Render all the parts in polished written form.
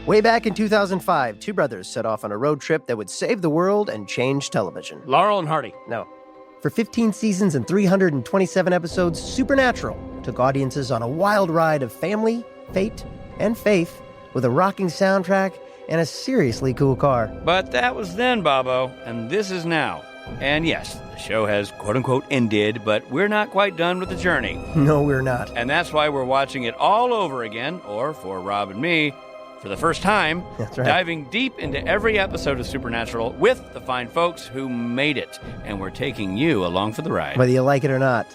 Way back in 2005, two brothers set off on a road trip that would save the world and change television. Laurel and Hardy. No. For 15 seasons and 327 episodes, Supernatural took audiences on a wild ride of family, fate, and faith with a rocking soundtrack and a seriously cool car. But that was then, Bobo, and this is now. And yes, the show has quote-unquote ended, but we're not quite done with the journey. No, we're not. And that's why we're watching it all over again, or for Rob and me, for the first time, That's right. diving deep into every episode of Supernatural with the fine folks who made it. And we're taking you along for the ride. Whether you like it or not.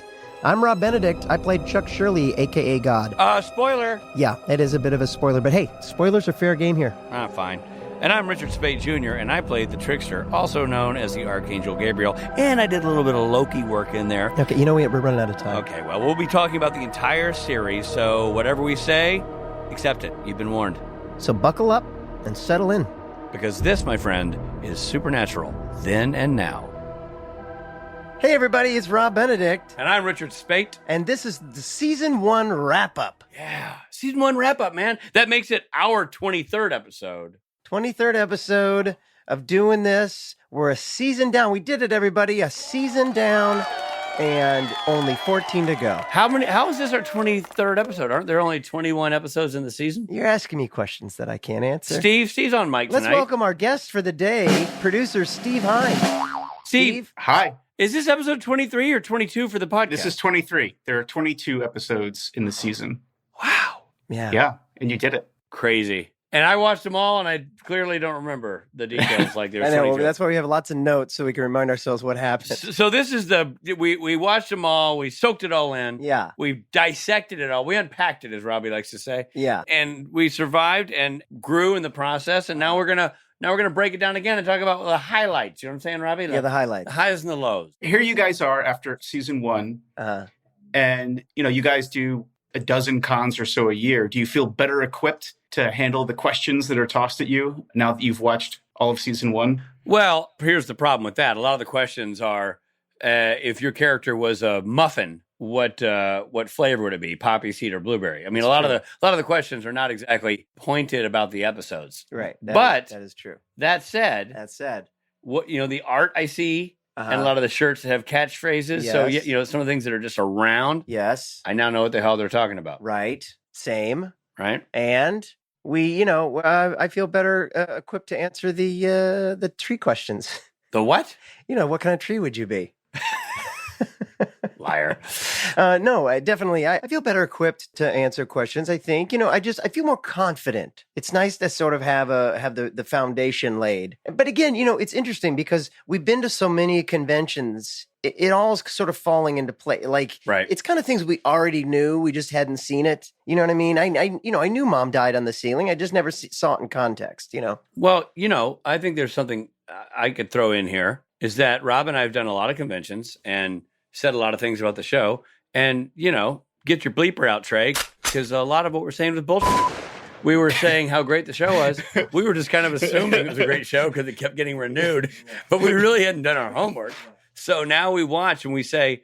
I'm Rob Benedict. I played Chuck Shirley, a.k.a. God. Spoiler. Yeah, it is a bit of a spoiler, but hey, spoilers are fair game here. Fine. And I'm Richard Speight Jr., and I played the Trickster, also known as the Archangel Gabriel, and I did a little bit of Loki work in there. Okay, you know we're running out of time. Okay, well, we'll be talking about the entire series, so whatever we say, accept it. You've been warned. So buckle up and settle in. Because this, my friend, is Supernatural, then and now. Hey everybody, it's Rob Benedict. And I'm Richard Speight. And this is the Season 1 wrap-up. Yeah, Season 1 wrap-up, man. That makes it our 23rd episode. 23rd episode of doing this. We're a season down. We did it, everybody. A season down and only 14 to go. How is this our 23rd episode? Aren't there only 21 episodes in the season? You're asking me questions that I can't answer. Steve's on mic tonight. Let's welcome our guest for the day, producer Steve Hein. Steve. Hi. Is this episode 23 or 22 for the podcast? This is 23. There are 22 episodes in the season. Wow. Yeah. Yeah, and you did it. Crazy. And I watched them all, and I clearly don't remember the details like there's I know. 22. That's why we have lots of notes so we can remind ourselves what happened. So this is we watched them all. We soaked it all in. Yeah. We dissected it all. We unpacked it, as Robbie likes to say. Yeah. And we survived and grew in the process. And now we're gonna break it down again and talk about the highlights. You know what I'm saying, Robbie? Yeah, the highlights. The highs and the lows. Here you guys are after season 1, and you guys do a dozen cons or so a year. Do you feel better equipped to handle the questions that are tossed at you now that you've watched all of season 1? Well, here's the problem with that. A lot of the questions are, if your character was a muffin, what flavor would it be? Poppy seed or blueberry? I mean, a lot of the questions are not exactly pointed about the episodes. Right. That is true. That said, what the art I see, and a lot of the shirts that have catchphrases. Yes. So some of the things that are just around. Yes. I now know what the hell they're talking about. Right. Same. Right. And we, I feel better equipped to answer the tree questions. The what? What kind of tree would you be? Liar. No, I feel better equipped to answer questions. I think, I feel more confident. It's nice to sort of have the foundation laid. But again, it's interesting because we've been to so many conventions. It all is sort of falling into play. Like, right. It's kind of things we already knew. We just hadn't seen it. You know what I mean? I knew Mom died on the ceiling. I just never saw it in context, Well, I think there's something I could throw in here is that Rob and I have done a lot of conventions and said a lot of things about the show. And, get your bleeper out, Trae, because a lot of what we're saying was bullshit. We were saying how great the show was. We were just kind of assuming it was a great show because it kept getting renewed. But we really hadn't done our homework. So now we watch and we say,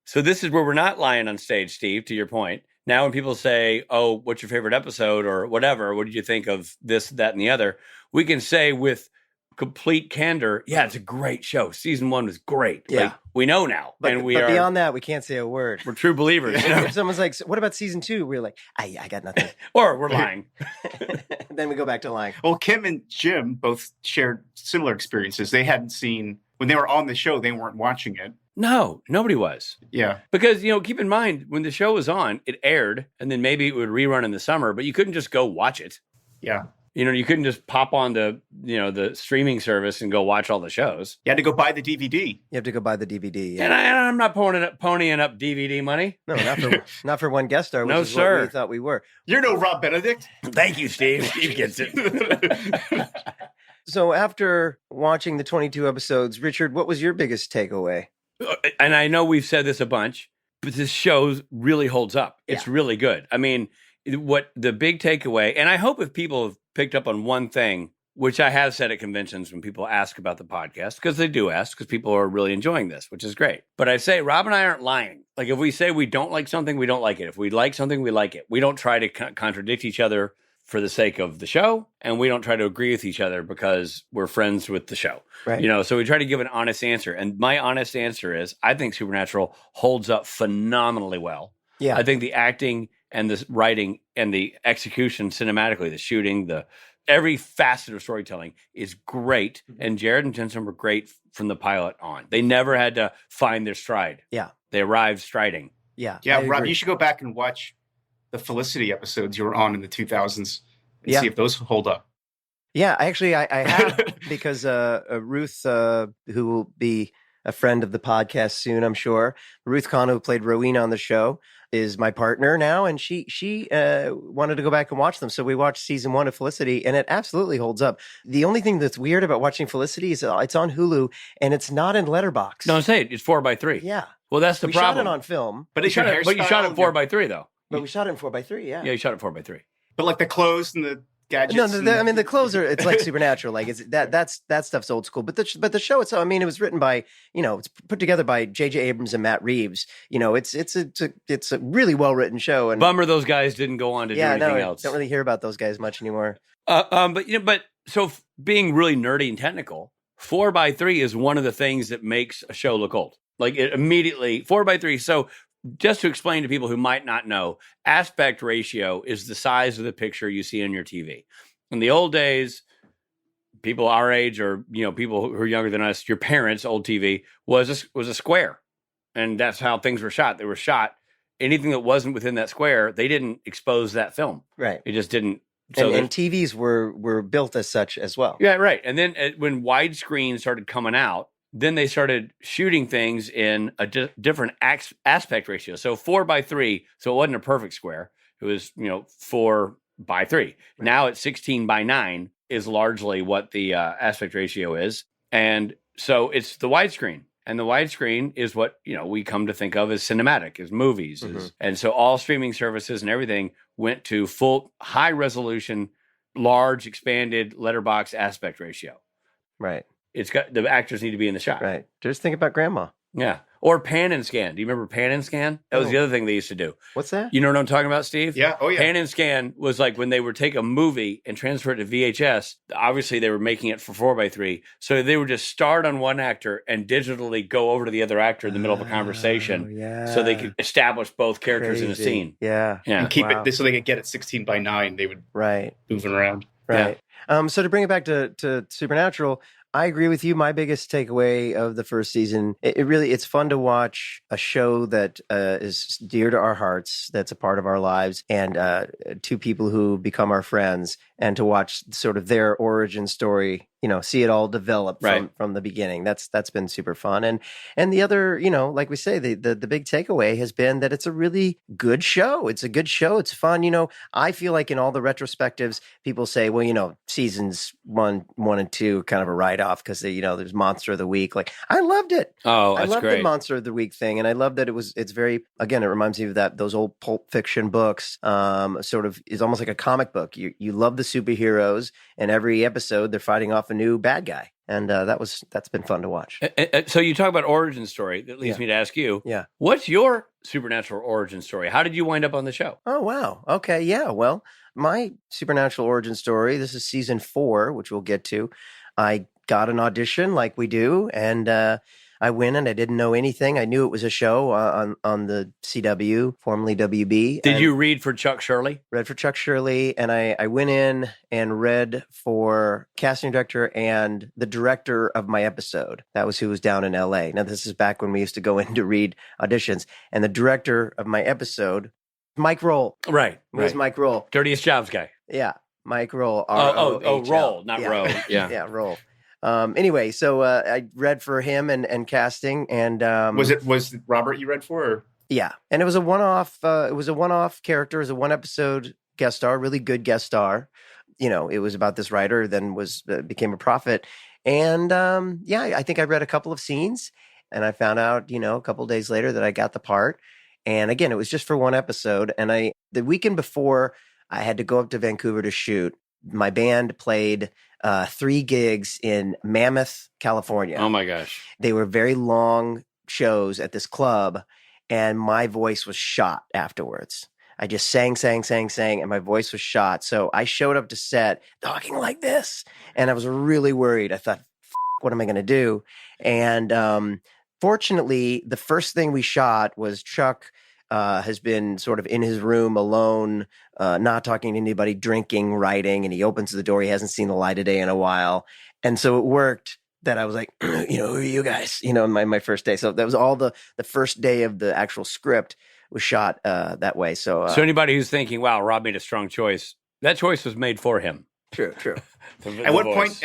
so this is where we're not lying on stage, Steve, to your point. Now when people say, oh, what's your favorite episode or whatever, what did you think of this, that, and the other? We can say with complete candor, yeah, it's a great show. Season 1 was great. Yeah. Like, we know now. But beyond that, we can't say a word. We're true believers. If someone's like, so what about season 2? We're like, I got nothing. Or we're lying. Then we go back to lying. Well, Kim and Jim both shared similar experiences. They hadn't seen, when they were on the show, they weren't watching it. No, nobody was. Yeah. Because, keep in mind, when the show was on, it aired, and then maybe it would rerun in the summer, but you couldn't just go watch it. Yeah. You couldn't just pop on the streaming service and go watch all the shows. You had to go buy the DVD. You have to go buy the DVD. Yeah. And I'm not ponying up DVD money. No, not for one guest star, which No, is sir. what we thought we were. You're no Rob Benedict. Thank you, Steve. Steve gets it. So after watching the 22 episodes, Richard, what was your biggest takeaway? And I know we've said this a bunch, but this show really holds up. It's really good. I mean, what the big takeaway, and I hope if people have picked up on one thing, which I have said at conventions when people ask about the podcast, because they do ask, because people are really enjoying this, which is great. But I say, Rob and I aren't lying. Like, if we say we don't like something, we don't like it. If we like something, we like it. We don't try to contradict each other for the sake of the show, and we don't try to agree with each other because we're friends with the show. Right. So we try to give an honest answer. And my honest answer is I think Supernatural holds up phenomenally well. Yeah. I think the acting and the writing and the execution cinematically, the shooting, every facet of storytelling is great. And Jared and Jensen were great from the pilot on. They never had to find their stride. Yeah. They arrived striding. Yeah. Yeah, Rob, you should go back and watch the Felicity episodes you were on in the 2000s and see if those hold up. Yeah, actually, I have because Ruth, who will be a friend of the podcast soon, I'm sure. Ruth Kano, who played Rowena on the show, is my partner now, and she wanted to go back and watch them. So we watched season 1 of Felicity, and it absolutely holds up. The only thing that's weird about watching Felicity is it's on Hulu, and it's not in Letterboxd. No, say it. It's 4:3. Yeah. Well, that's the we problem. shot it on film. But you shot it 4:3, though. But we shot it in 4:3, yeah. Yeah, you shot it 4:3. But like the clothes and the gadgets. No, the clothes are, it's like Supernatural. Like that stuff's old school. But the show itself, I mean, it was written by, it's put together by J.J. Abrams and Matt Reeves. It's a really well written show. And bummer those guys didn't go on to do anything else. Don't really hear about those guys much anymore. But so being really nerdy and technical, 4:3 is one of the things that makes a show look old. Like it immediately 4:3. So just to explain to people who might not know, aspect ratio is the size of the picture you see on your TV. In the old days, people our age or people who are younger than us, your parents' old TV was a square, and that's how things were shot. They were shot. Anything that wasn't within that square, they didn't expose that film. Right. It just didn't. So and TVs were built as such as well. Yeah, right. And then when widescreen started coming out, then they started shooting things in a different aspect ratio. So 4:3, so it wasn't a perfect square. It was 4:3. Right. Now it's 16:9 is largely what the aspect ratio is, and so it's the widescreen. And the widescreen is what we come to think of as cinematic, as movies, and so all streaming services and everything went to full high resolution, large expanded letterbox aspect ratio. Right. It's got the actors need to be in the shot. Right. Just think about Grandma. Yeah. Or pan and scan. Do you remember pan and scan? That was the other thing they used to do. What's that? You know what I'm talking about, Steve? Yeah. Oh, yeah. Pan and scan was like when they would take a movie and transfer it to VHS. Obviously, they were making it for 4:3. So they would just start on one actor and digitally go over to the other actor in the middle of a conversation. Yeah. So they could establish both characters in a scene. Yeah. Yeah. And keep it so they could get it 16:9. They would moving around. Right. Yeah. So to bring it back to Supernatural, I agree with you. My biggest takeaway of the first season, it's fun to watch a show that is dear to our hearts, that's a part of our lives, and two people who become our friends, and to watch sort of their origin story, see it all develop from the beginning. That's been super fun. And the other, like we say, the big takeaway has been that it's a really good show. It's a good show. It's fun. I feel like in all the retrospectives, people say, well, seasons one and 2 kind of a write-off because there's Monster of the Week. Like, I loved it. Oh, I that's loved great. the Monster of the Week thing, and I love that it's very, again, it reminds me of those old Pulp Fiction books. Sort of is almost like a comic book. You love the superheroes, and every episode they're fighting off a new bad guy, and that's been fun to watch. So you talk about origin story. That leads me to ask you, what's your Supernatural origin story? How did you wind up on the show? Oh, wow. Okay, yeah. Well, my Supernatural origin story, this is season 4, which we'll get to. I got an audition like we do, and I went and I didn't know anything. I knew it was a show on the CW, formerly WB. Did you read for Chuck Shirley? Read for Chuck Shirley, and I went in and read for casting director and the director of my episode. That was who was down in LA. Now, this is back when we used to go in to read auditions, and the director of my episode, Mike Roll. Right. It was Mike Roll. Dirtiest Jobs guy. Yeah. Mike Roll. Roll, not Rowe. Yeah. Yeah, Roll. Anyway, so I read for him and casting, and was Robert you read for? Or? Yeah, and it was a one-off. It was a one-off character. It was a one-episode guest star, really good guest star. It was about this writer, then became a prophet, and I think I read a couple of scenes, and I found out, a couple of days later that I got the part. And again, it was just for one episode, and the weekend before I had to go up to Vancouver to shoot. My band played 3 gigs in Mammoth, California. Oh my gosh. They were very long shows at this club, and my voice was shot afterwards. I just sang, and my voice was shot. So I showed up to set talking like this, and I was really worried. I thought, what am I going to do? And fortunately, the first thing we shot was Chuck has been sort of in his room alone, not talking to anybody, drinking, writing, and he opens the door. He hasn't seen the light of day in a while. And so it worked that I was like, who are you guys? My first day. So that was all the first day of the actual script was shot that way. So anybody who's thinking, wow, Rob made a strong choice, that choice was made for him. True. At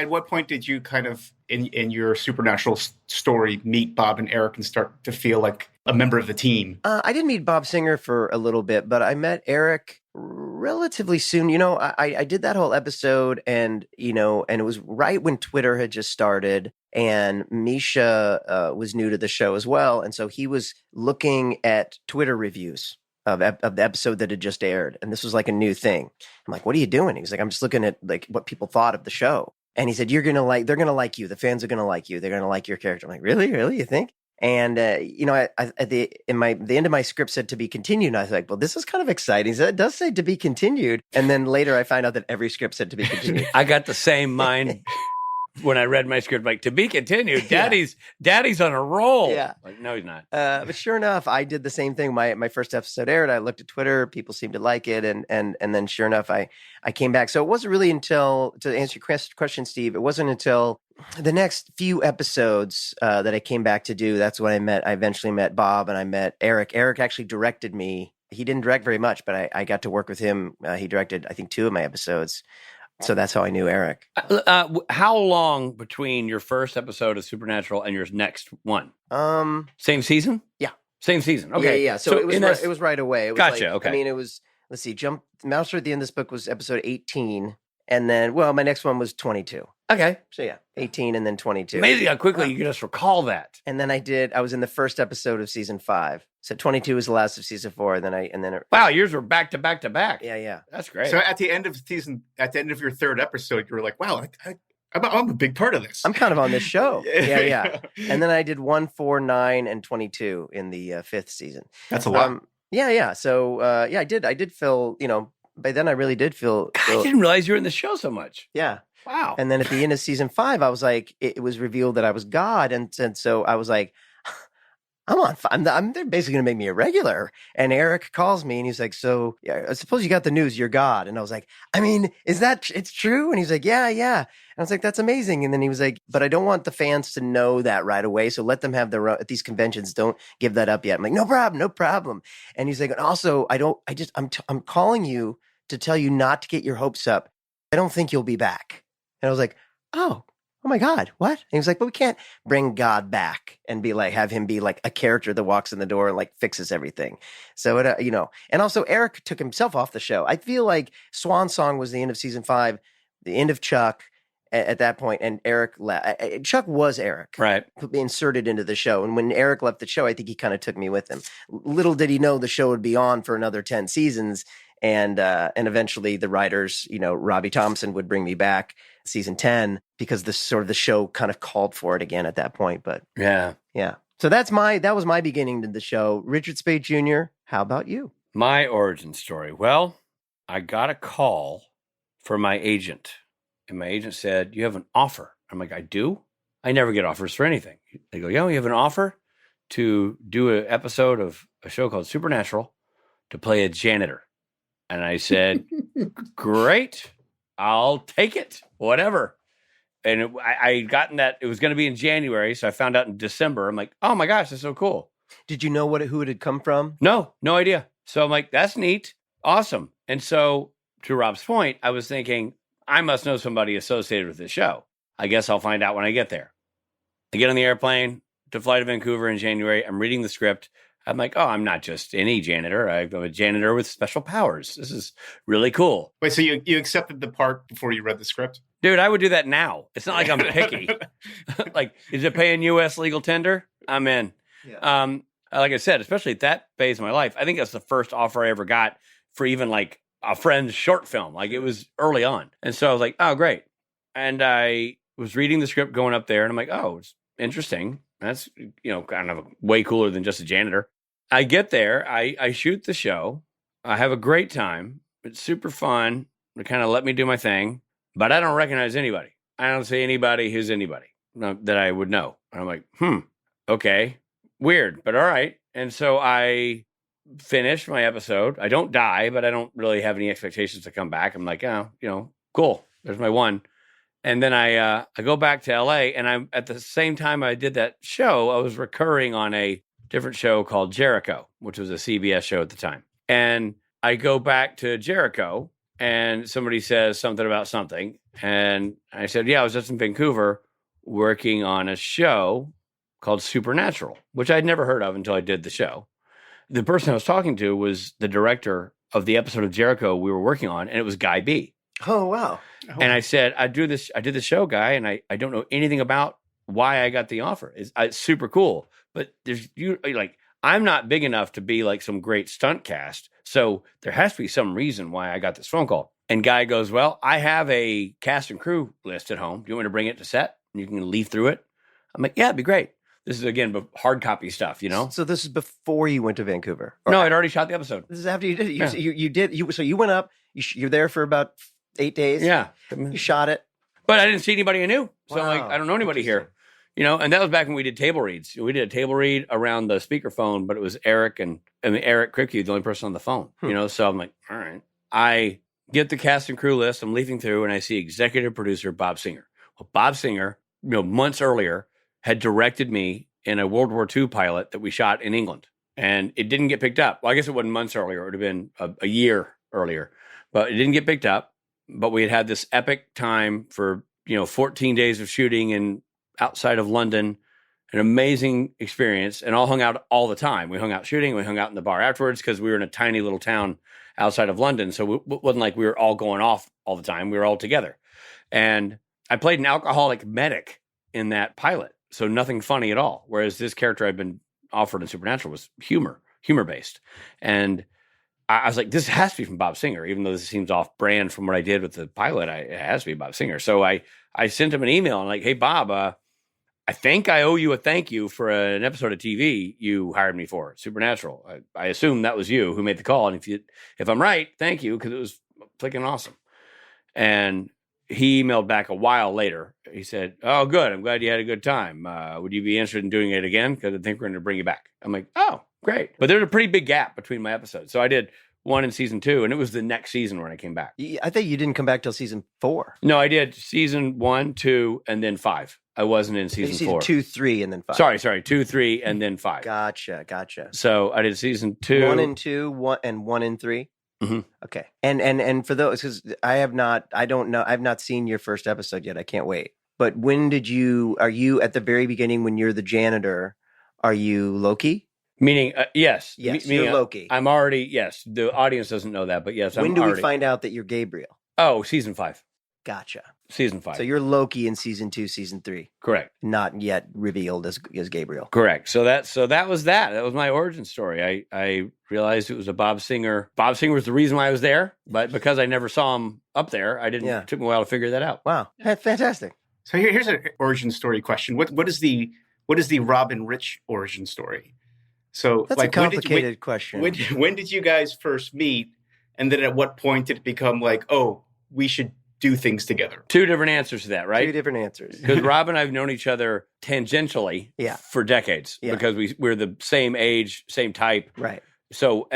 what point did you kind of in your Supernatural story meet Bob and Eric and start to feel like a member of the team? I did meet Bob Singer for a little bit, but I met Eric relatively soon. I did that whole episode, and it was right when Twitter had just started, and Misha was new to the show as well, and so he was looking at Twitter reviews of the episode that had just aired, and this was like a new thing. I'm like, what are you doing? He was like, I'm just looking at like what people thought of the show. And he said, they're gonna like you. The fans are gonna like you. They're gonna like your character. I'm like, really, you think? And at the end of my script said to be continued. And I was like, well, this is kind of exciting. So it does say to be continued. And then later I find out that every script said to be continued. I got the same mind when I read my script, like, to be continued. Daddy's on a roll. Yeah. Like, no, he's not. But sure enough, I did the same thing. My first episode aired. I looked at Twitter. People seemed to like it. And then sure enough, I came back. So it wasn't really until, to answer your question, Steve, it wasn't until the next few episodes that I came back to do. That's when I eventually met Bob, and I met Eric. Eric actually directed me. He didn't direct very much, but I got to work with him. He directed, I think, 2 of my episodes. So that's how I knew Eric. How long between your first episode of Supernatural and your next one? Same season? Yeah. Same season. Okay. Yeah. So it was right away. It was gotcha. Okay. I mean, it was, let's see, Mouser at the end of this book was episode 18. And then, my next one was 22. Okay. So yeah, 18 and then 22. Amazing how quickly you can just recall that. And then I was in the first episode of season 5. So 22 was the last of season 4. Wow, yours were back to back to back. Yeah. That's great. So at the end of your third episode, you were like, wow, I'm a big part of this. I'm kind of on this show. Yeah. And then I did 1, 4, 9, and 22 in the 5th season. That's a lot. Yeah. So I did feel, by then I really did feel. I didn't realize you were in the show so much. Yeah. Wow. And then at the end of season 5, I was like, it was revealed that I was God. And so I was like, they're basically going to make me a regular. And Eric calls me and he's like, so yeah, I suppose you got the news, you're God. And I was like, I mean, it's true? And he's like, yeah. And I was like, that's amazing. And then he was like, but I don't want the fans to know that right away. So let them have their at these conventions. Don't give that up yet. I'm like, no problem. And he's like, and also I'm calling you to tell you not to get your hopes up. I don't think you'll be back. And I was like, oh my God, what? And he was like, but we can't bring God back and have him be like a character that walks in the door and like fixes everything. So, and also Eric took himself off the show. I feel like Swan Song was the end of season 5, the end of Chuck at that point, and Eric left. Chuck was Eric. Right. Inserted into the show. And when Eric left the show, I think he kind of took me with him. Little did he know the show would be on for another 10 seasons. And eventually the writers, Robbie Thompson would bring me back season 10 because the show kind of called for it again at that point. But yeah. So that was my beginning to the show. Richard Speight Jr., how about you? My origin story. Well, I got a call from my agent, and my agent said, you have an offer. I'm like, I do? I never get offers for anything. They go, yeah, you have an offer to do an episode of a show called Supernatural to play a janitor. And I said, great, I'll take it, whatever. And I gotten that it was going to be in January. So I found out in December. I'm like, oh my gosh, that's so cool. Did you know who it had come from? No idea. So I'm like, that's neat. Awesome. And so to Rob's point, I was thinking, I must know somebody associated with this show. I guess I'll find out when I get there. I get on the airplane to fly to Vancouver in January. I'm reading the script. I'm like, oh, I'm not just any janitor. I'm a janitor with special powers. This is really cool. Wait, so you accepted the part before you read the script? Dude, I would do that now. It's not like I'm picky. Like, is it paying U.S. legal tender? I'm in. Yeah. Like I said, especially at that phase of my life, I think that's the first offer I ever got for even like a friend's short film. Like, it was early on. And so I was like, oh, great. And I was reading the script going up there, and I'm like, oh, it's interesting. That's, kind of way cooler than just a janitor. I get there, I shoot the show, I have a great time. It's super fun. They kind of let me do my thing, but I don't recognize anybody. I don't see anybody who's anybody that I would know. And I'm like, okay, weird, but all right. And so I finish my episode. I don't die, but I don't really have any expectations to come back. I'm like, oh, cool. There's my one. And then I go back to LA, and I'm at the same time I did that show, I was recurring on a different show called Jericho, which was a CBS show at the time. And I go back to Jericho, and somebody says something about something. And I said, yeah, I was just in Vancouver working on a show called Supernatural, which I'd never heard of until I did the show. The person I was talking to was the director of the episode of Jericho we were working on, and it was Guy B. Oh, wow. And I said, I did the show, Guy, and I don't know anything about why I got the offer. It's super cool. But I'm not big enough to be like some great stunt cast. So there has to be some reason why I got this phone call. And Guy goes, well, I have a cast and crew list at home. Do you want me to bring it to set? And you can leaf through it. I'm like, yeah, it'd be great. This is, again, hard copy stuff, So this is before you went to Vancouver? No, I'd already shot the episode. This is after you did it. So you went up, you're there for about 8 days. Yeah. You shot it. But I didn't see anybody I knew. So Wow. I'm like, I don't know anybody here. And that was back when we did table reads. We did a table read around the speakerphone, but it was Eric Eric Kripke, the only person on the phone, So I'm like, all right. I get the cast and crew list. I'm leafing through, and I see executive producer Bob Singer. Well, Bob Singer, months earlier, had directed me in a World War II pilot that we shot in England, and it didn't get picked up. Well, I guess it wasn't months earlier. It would have been a year earlier, but it didn't get picked up. But we had had this epic time for, 14 days of shooting and outside of London, an amazing experience, and all hung out all the time. We hung out shooting. We hung out in the bar afterwards because we were in a tiny little town outside of London. So it wasn't like we were all going off all the time. We were all together. And I played an alcoholic medic in that pilot. So nothing funny at all. Whereas this character I'd been offered in Supernatural was humor-based. And I was like, this has to be from Bob Singer, even though this seems off brand from what I did with the pilot. It has to be Bob Singer. So I sent him an email and like, hey, Bob, I think I owe you a thank you for an episode of TV you hired me for, Supernatural. I assume that was you who made the call. And if I'm right, thank you, because it was freaking awesome. And he emailed back a while later. He said, oh, good. I'm glad you had a good time. Would you be interested in doing it again? Because I think we're going to bring you back. I'm like, oh, great. But there's a pretty big gap between my episodes. So I did one in season 2, and it was the next season when I came back. I think you didn't come back till season 4. No, I did season 1, 2, and then 5. I wasn't in season 4. 2, 3, and then 5. Sorry, 2, 3, and then 5. Gotcha. So I did season 2, 1 and 2, 1 and 3. Mm-hmm. Okay, and for those, because I've not seen your first episode yet. I can't wait. But when are you at the very beginning when you're the janitor? Are you Loki? Meaning, yes. You're Loki. I'm already, yes. The audience doesn't know that, but yes, when do we find out that you're Gabriel? Oh, season 5. Gotcha. Season 5. So you're Loki in season 2, season 3. Correct. Not yet revealed as Gabriel. Correct. So that was that. That was my origin story. I realized it was a Bob Singer. Bob Singer was the reason why I was there, but because I never saw him up there, it took me a while to figure that out. Wow. Fantastic. So here's an origin story question. What is the Rob and Rich origin story? So that's a complicated question. When did you guys first meet? And then at what point did it become like, oh, we should do things together? 2 different answers to that, right? 2 different answers. Because Rob and I have known each other tangentially for decades because we're the same age, same type. Right. So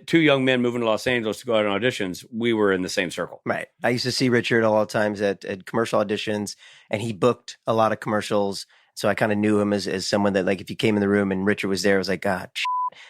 2 young men moving to Los Angeles to go out on auditions, we were in the same circle. Right. I used to see Richard all the times at commercial auditions, and he booked a lot of commercials. So I kind of knew him as someone that, like, if you came in the room and Richard was there, I was like, God,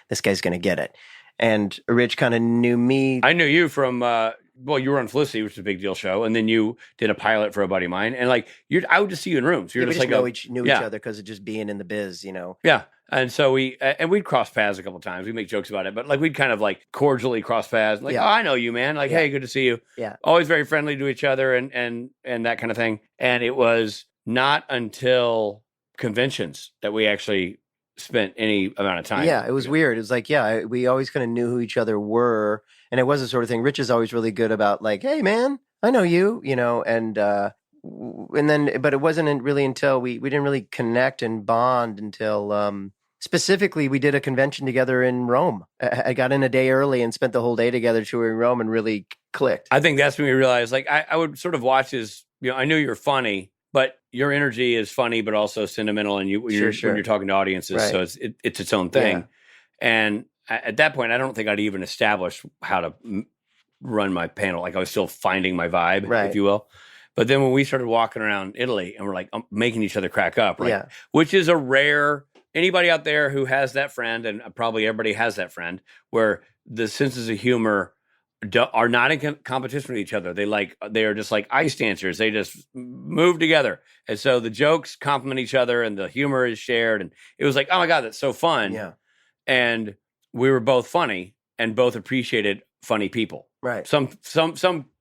this guy's going to get it. And Rich kind of knew me. I knew you from, you were on Felicity, which is a big deal show. And then you did a pilot for a buddy of mine. And like, I would just see you in rooms. You're we just like knew each other because of just being in the biz, Yeah. And so we'd cross paths a couple of times. We make jokes about it, but like we'd kind of like cordially cross paths. Like, oh, I know you, man. Like, hey, good to see you. Yeah. Always very friendly to each other and that kind of thing. And it was not until conventions that we actually spent any amount of time. Yeah, it was weird. It was like, we always kind of knew who each other were. And it was the sort of thing. Rich is always really good about like, hey, man, I know you, and then, but it wasn't really until we didn't really connect and bond until Specifically, we did a convention together in Rome. I got in a day early and spent the whole day together touring Rome and really clicked. I think that's when we realized, like, I would sort of watch his, I knew you're funny, but your energy is funny, but also sentimental. And when you're talking to audiences, right. So it's its own thing. Yeah. And at that point, I don't think I'd even established how to run my panel. Like I was still finding my vibe, right. If you will. But then when we started walking around Italy and we're like making each other crack up, right? Yeah. Which is a rare, anybody out there who has that friend, and probably everybody has that friend, where the senses of humor are not in competition with each other. They are just like ice dancers. They just move together. And so the jokes complement each other and the humor is shared. And it was like, oh my God, that's so fun. Yeah. And we were both funny and both appreciated funny people. Right. Some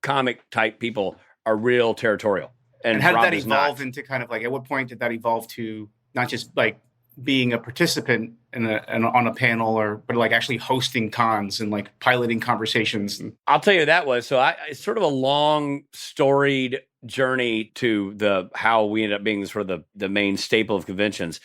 comic type people are real territorial. And how did that evolve into kind of like, at what point did that evolve to not just like being a participant on a panel, but like actually hosting cons and like piloting conversations? I'll tell you it's sort of a long storied journey to how we ended up being sort of the main staple of conventions.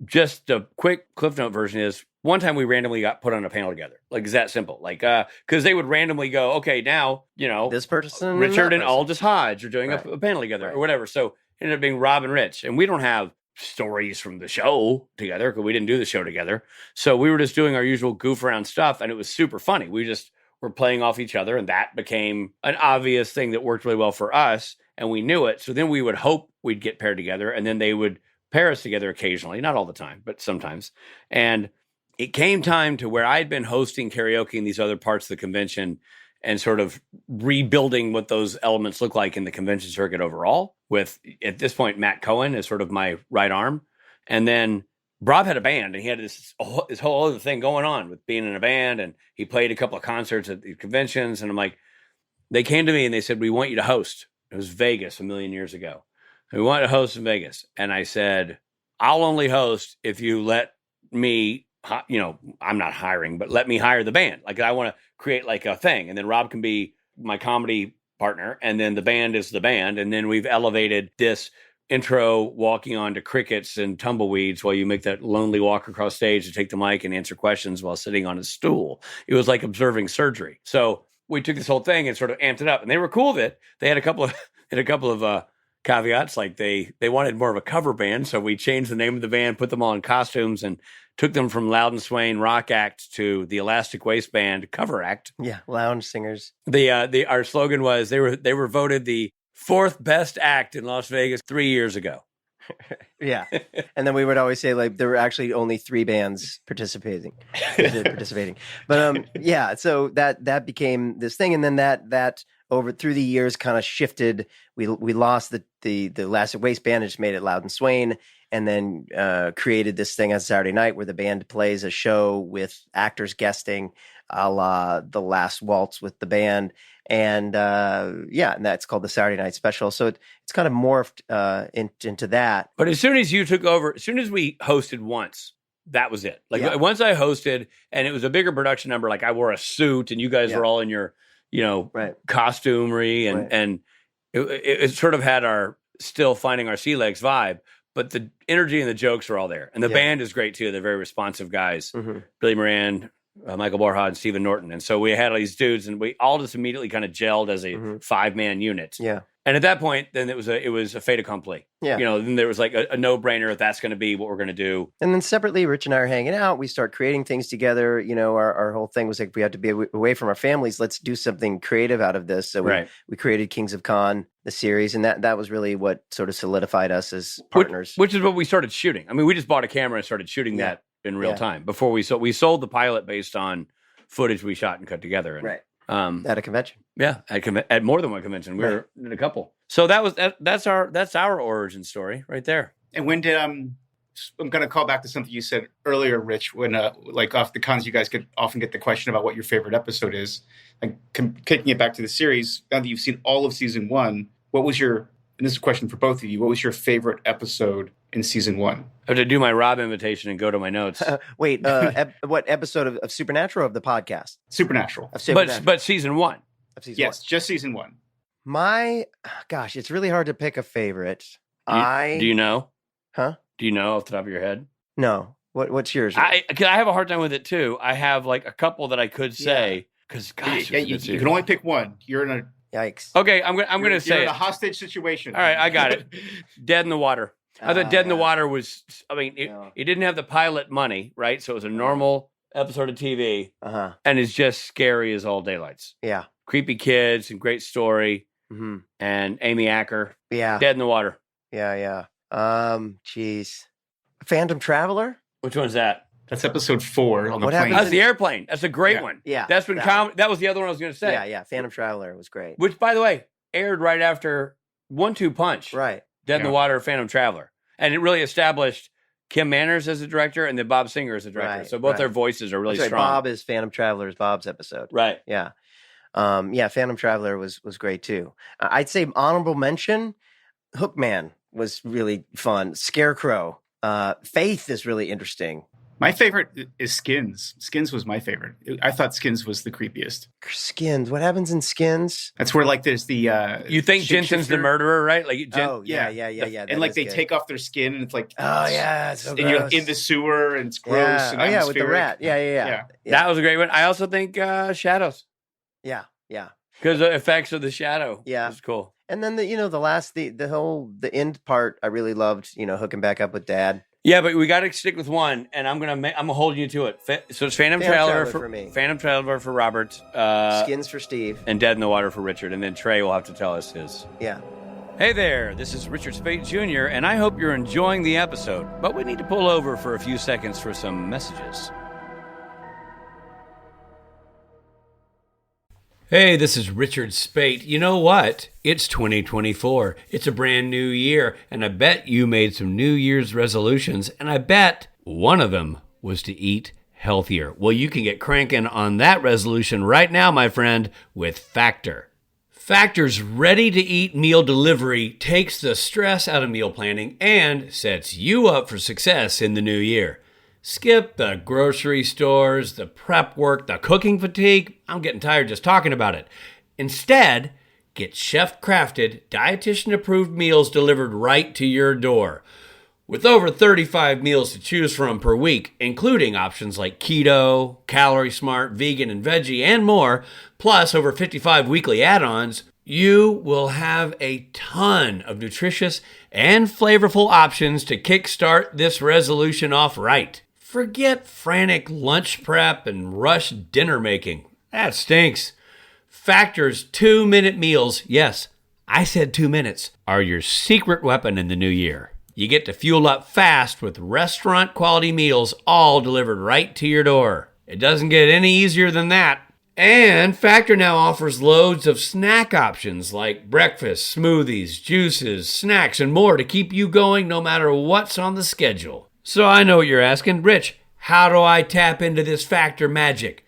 Just a quick Cliff Note version is one time we randomly got put on a panel together. Like, it's that simple. Like, because they would randomly go, okay, now, this person, Richard and Aldous Hodge are doing a panel together or whatever. So it ended up being Rob and Rich. And we don't have stories from the show together because we didn't do the show together. So we were just doing our usual goof around stuff. And it was super funny. We just were playing off each other. And that became an obvious thing that worked really well for us. And we knew it. So then we would hope we'd get paired together. And then they would pair us together occasionally, not all the time, but sometimes. And it came time to where I'd been hosting karaoke in these other parts of the convention and sort of rebuilding what those elements look like in the convention circuit overall, with, at this point, Matt Cohen as sort of my right arm. And then Rob had a band, and he had this whole other thing going on with being in a band, and he played a couple of concerts at the conventions. And I'm like, they came to me and they said, we want you to host. It was Vegas a million years ago. We wanted to host in Vegas. And I said, I'll only host if you let me, I'm not hiring, but let me hire the band. Like, I want to create like a thing. And then Rob can be my comedy partner. And then the band is the band. And then we've elevated this intro walking onto crickets and tumbleweeds while you make that lonely walk across stage to take the mic and answer questions while sitting on a stool. It was like observing surgery. So we took this whole thing and sort of amped it up. And they were cool with it. They had a couple of caveats, like they wanted more of a cover band, so we changed the name of the band, put them all in costumes, and took them from Loud and Swain rock act to the Elastic Waistband cover act. Yeah, lounge singers. Our slogan was they were voted the 4th best act in Las Vegas 3 years ago. Yeah, and then we would always say like there were actually only 3 bands participating. But yeah, so that became this thing, and then that over through the years kind of shifted. We lost the Elastic Waistband and just made it Loud and Swain, and then created this thing on Saturday night where the band plays a show with actors guesting, a la The Last Waltz with the band. And and that's called the Saturday Night Special. So it's kind of morphed into that. But as soon as you took over, as soon as we hosted once, that was it. Like once I hosted, and it was a bigger production number, like I wore a suit and you guys were all in your, costumery, and it sort of had our still finding our sea legs vibe. But the energy and the jokes were all there. And the band is great too. They're very responsive guys. Mm-hmm. Billy Moran, Michael Borja, and Stephen Norton. And so we had all these dudes, and we all just immediately kind of gelled as a 5-man unit. Yeah. And at that point, then it was a fait accompli. Yeah. Then there was like a no-brainer if that's going to be what we're going to do. And then separately, Rich and I are hanging out. We start creating things together. Our whole thing was like, we had to be away from our families. Let's do something creative out of this. So we created Kings of Con, the series, and that was really what sort of solidified us as partners. Which is what we started shooting. I mean, we just bought a camera and started shooting that in real time. Before we sold the pilot based on footage we shot and cut together. And, at a convention. Yeah, at more than one convention. We were in a couple. So that's our origin story right there. And when did I'm going to call back to something you said earlier, Rich, when like off the cons, you guys often get the question about what your favorite episode is. Like kicking it back to the series, now that you've seen all of season 1, what was and this is a question for both of you, what was your favorite episode in season 1? I have to do my Rob invitation and go to my notes. Wait, what episode of Supernatural, of the podcast? Supernatural. But season 1. Of season 1. Just season 1. Gosh, it's really hard to pick a favorite. Do you know? Huh? Do you know off the top of your head? No. What's yours? I have a hard time with it too. I have like a couple that I could say because gosh, you can only pick one. You're in a yikes. Okay, I'm gonna say you're in it. a hostage situation. All right, I got it. Dead in the Water. I thought Dead in the Water was. I mean, it didn't have the pilot money, right? So it was a normal episode of TV, and it's just scary as all daylights. Yeah, creepy kids and great story, and Amy Acker. Yeah, Dead in the Water. Yeah. Geez, Phantom Traveler. Which one's that? That's episode 4 on the plane. That's the airplane. That's a great one. Yeah. That's been that was the other one I was going to say. Yeah. Phantom Traveler was great. Which, by the way, aired right after 1-2 Punch. Right. Dead in the Water, Phantom Traveler. And it really established Kim Manners as a director and then Bob Singer as a director. Right, so both their voices are really strong. Bob is Phantom Traveler's Bob's episode. Right. Yeah. Phantom Traveler was great too. I'd say honorable mention, Hookman was really fun. Scarecrow. Faith is really interesting. My favorite is Skins. Skins was my favorite. I thought Skins was the creepiest. Skins. What happens in Skins? That's where like there's the you think Jensen's the murderer, right? Like yeah. And like they take off their skin and it's like it's so and gross. you're in the sewer and it's gross. Yeah. And with the rat. Yeah. That was a great one. I also think Shadows. Yeah. Because the effects of the shadow. Yeah. Was cool. And then the end part I really loved, hooking back up with Dad. Yeah, but we got to stick with one, and I'm gonna hold you to it. So it's Phantom Traveler for me, Phantom Traveler for Robert, Skins for Steve, and Dead in the Water for Richard, and then Trae will have to tell us his. Yeah. Hey there, this is Richard Speight Jr., and I hope you're enjoying the episode. But we need to pull over for a few seconds for some messages. Hey, this is Richard Speight. You know what? It's 2024. It's a brand new year, and I bet you made some New Year's resolutions, and I bet one of them was to eat healthier. Well, you can get cranking on that resolution right now, my friend, with Factor. Factor's ready-to-eat meal delivery takes the stress out of meal planning and sets you up for success in the new year. Skip the grocery stores, the prep work, the cooking fatigue. I'm getting tired just talking about it. Instead, get chef-crafted, dietitian-approved meals delivered right to your door. With over 35 meals to choose from per week, including options like keto, calorie smart, vegan, and veggie, and more, plus over 55 weekly add-ons, you will have a ton of nutritious and flavorful options to kickstart this resolution off right. Forget frantic lunch prep and rush dinner making. That stinks. Factor's 2-minute meals, yes, I said 2 minutes, are your secret weapon in the new year. You get to fuel up fast with restaurant-quality meals all delivered right to your door. It doesn't get any easier than that. And Factor now offers loads of snack options like breakfast, smoothies, juices, snacks, and more to keep you going no matter what's on the schedule. So I know what you're asking, Rich, how do I tap into this Factor magic?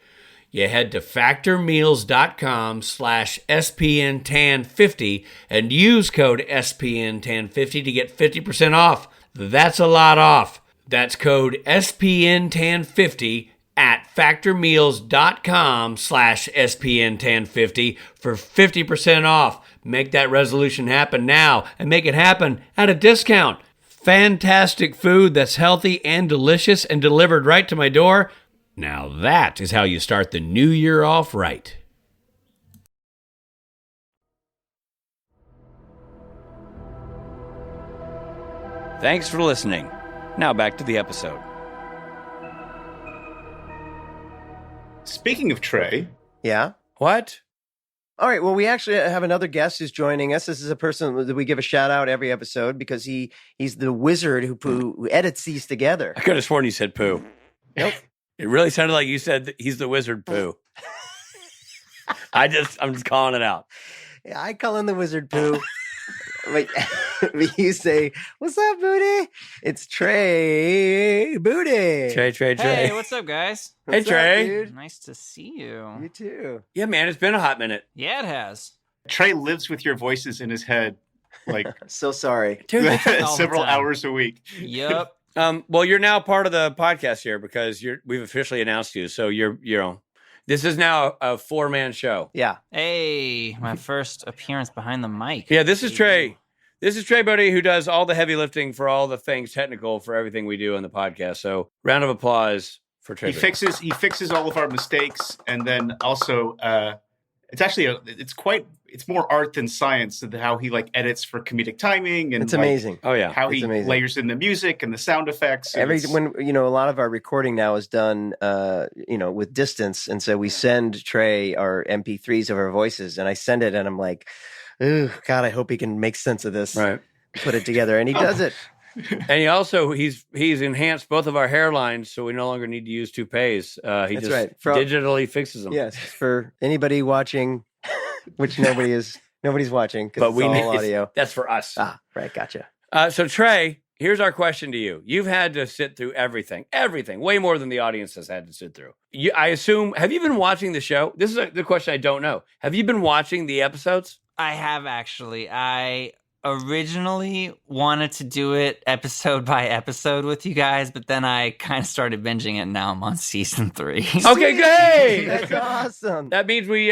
You head to factormeals.com/SPNTAN50 and use code SPNTAN50 to get 50% off. That's a lot off. That's code SPNTAN50 at factormeals.com/SPNTAN50 for 50% off. Make that resolution happen now and make it happen at a discount. Fantastic food that's healthy and delicious and delivered right to my door. Now that is how you start the new year off right. Thanks for listening. Now back to the episode. Speaking of Trae. Yeah? What? All right. Well, we actually have another guest who's joining us. This is a person that we give a shout out every episode because he's the wizard who edits these together. I could have sworn you said poo. Nope. It really sounded like you said he's the wizard poo. I'm just calling it out. Yeah, I call him the wizard poo. But you say, "What's up, Booty?" It's Trae Budde. Trae. Hey, what's up, guys? What's Hey, Trae. up, dude? Nice to see you. You too. Yeah, man, it's been a hot minute. Yeah, it has. Trae lives with your voices in his head like So sorry. Dude, all the several time. hours a week. Yep. well, you're now part of the podcast here because we've officially announced you. So this is now a 4-man show. Yeah. Hey, my first appearance behind the mic. Yeah, this is Trae. This is Trae Budde, who does all the heavy lifting for all the things technical for everything we do on the podcast. So round of applause for Trae Budde. He fixes all of our mistakes, and then also it's more art than science of how he like edits for comedic timing, and it's amazing. Oh yeah, how he layers in the music and the sound effects. A lot of our recording now is done with distance, and so we send Trae our MP3s of our voices, and I send it, and I'm like, oh God, I hope he can make sense of this, right? Put it together, and he does it. And he also he's enhanced both of our hairlines, so we no longer need to use toupees. He That's just right. digitally fixes them. Yes, for anybody watching, which nobody's watching because it's all audio. That's for us. Ah, right, gotcha. So Trae, here's our question to you. You've had to sit through everything, way more than the audience has had to sit through. I assume, have you been watching the show? This is the question I don't know. Have you been watching the episodes? I have actually. I originally wanted to do it episode by episode with you guys, but then I kind of started binging it, and now I'm on season 3. Okay, great. That's awesome. That means we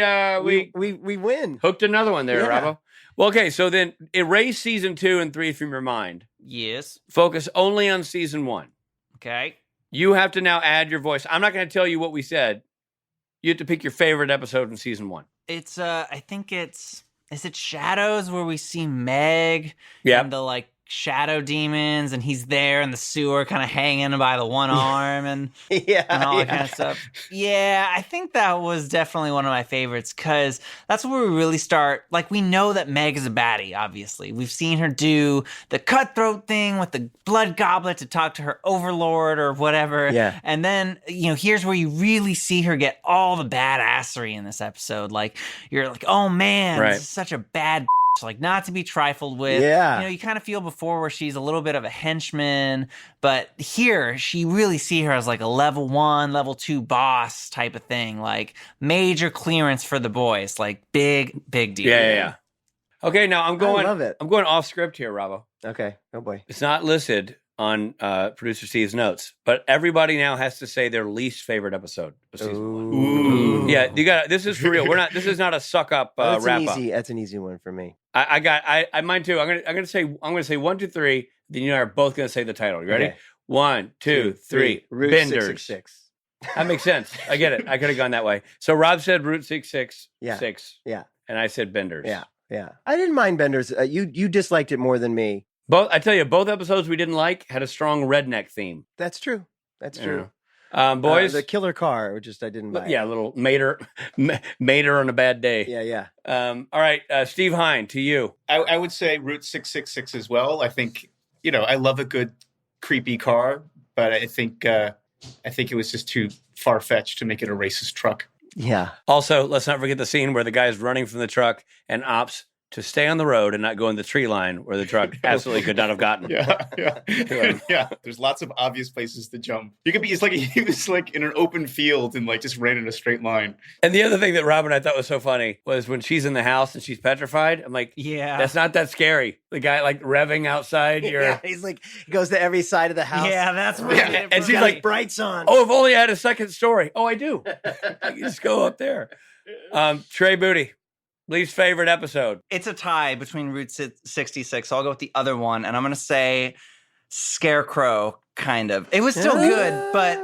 win. Hooked another one there, Yeah. Robbo. Well, okay, so then erase season 2 and 3 from your mind. Yes. Focus only on season 1. Okay. You have to now add your voice. I'm not going to tell you what we said. You have to pick your favorite episode in season 1. It's I think is it Shadows where we see Meg Yep. and the like shadow demons, and he's there in the sewer kind of hanging by the one arm and all that kind of stuff. Yeah, I think that was definitely one of my favorites because that's where we really start. Like, we know that Meg is a baddie, obviously. We've seen her do the cutthroat thing with the blood goblet to talk to her overlord or whatever. Yeah. And then, here's where you really see her get all the badassery in this episode. Like, you're like, oh man, Right. this is such a bad like not to be trifled with. Yeah. You kind of feel before where she's a little bit of a henchman, but here she really see her as like a level 1, level 2 boss type of thing, like major clearance for the boys, like big deal. Yeah. Okay, now I'm going. I love it. I'm going off script here, Robbo. Okay. Oh boy. It's not listed on producer Steve's notes, but everybody now has to say their least favorite episode of season 1. Ooh. Yeah, you got. This is for real. This is not a suck up That's wrap up. That's an easy one for me. I mine too. I'm gonna say 1, 2, 3. Then you and I are both gonna say the title. You ready? Okay. 1, 2, 3. Route Benders. 666. That makes sense. I get it. I could have gone that way. So Rob said Route 666. Yeah. And I said Benders. Yeah. I didn't mind Benders. You disliked it more than me. I tell you, both episodes we didn't like had a strong redneck theme. That's true. Boys. The killer car, I didn't buy. Yeah, a little mater on a bad day. Yeah. All right, Steve Hein, to you. I would say Route 666 as well. I think, I love a good creepy car, but I think it was just too far-fetched to make it a racist truck. Yeah. Also, let's not forget the scene where the guy's running from the truck and opts to stay on the road and not go in the tree line where the truck absolutely could not have gotten. Yeah. There's lots of obvious places to jump. You could be. It's like he was like in an open field and like just ran in a straight line. And the other thing that Rob and I thought was so funny was when she's in the house and she's petrified. I'm like, Yeah. that's not that scary. The guy like revving outside. Yeah, he's like, he goes to every side of the house. Yeah, that's what and she's Got like, his brights on. oh, if only I had a second story. Oh, I do. I can just go up there. Trae Budde, least favorite episode. It's a tie between Route 66. So I'll go with the other one, and I'm going to say Scarecrow, kind of. It was still good, but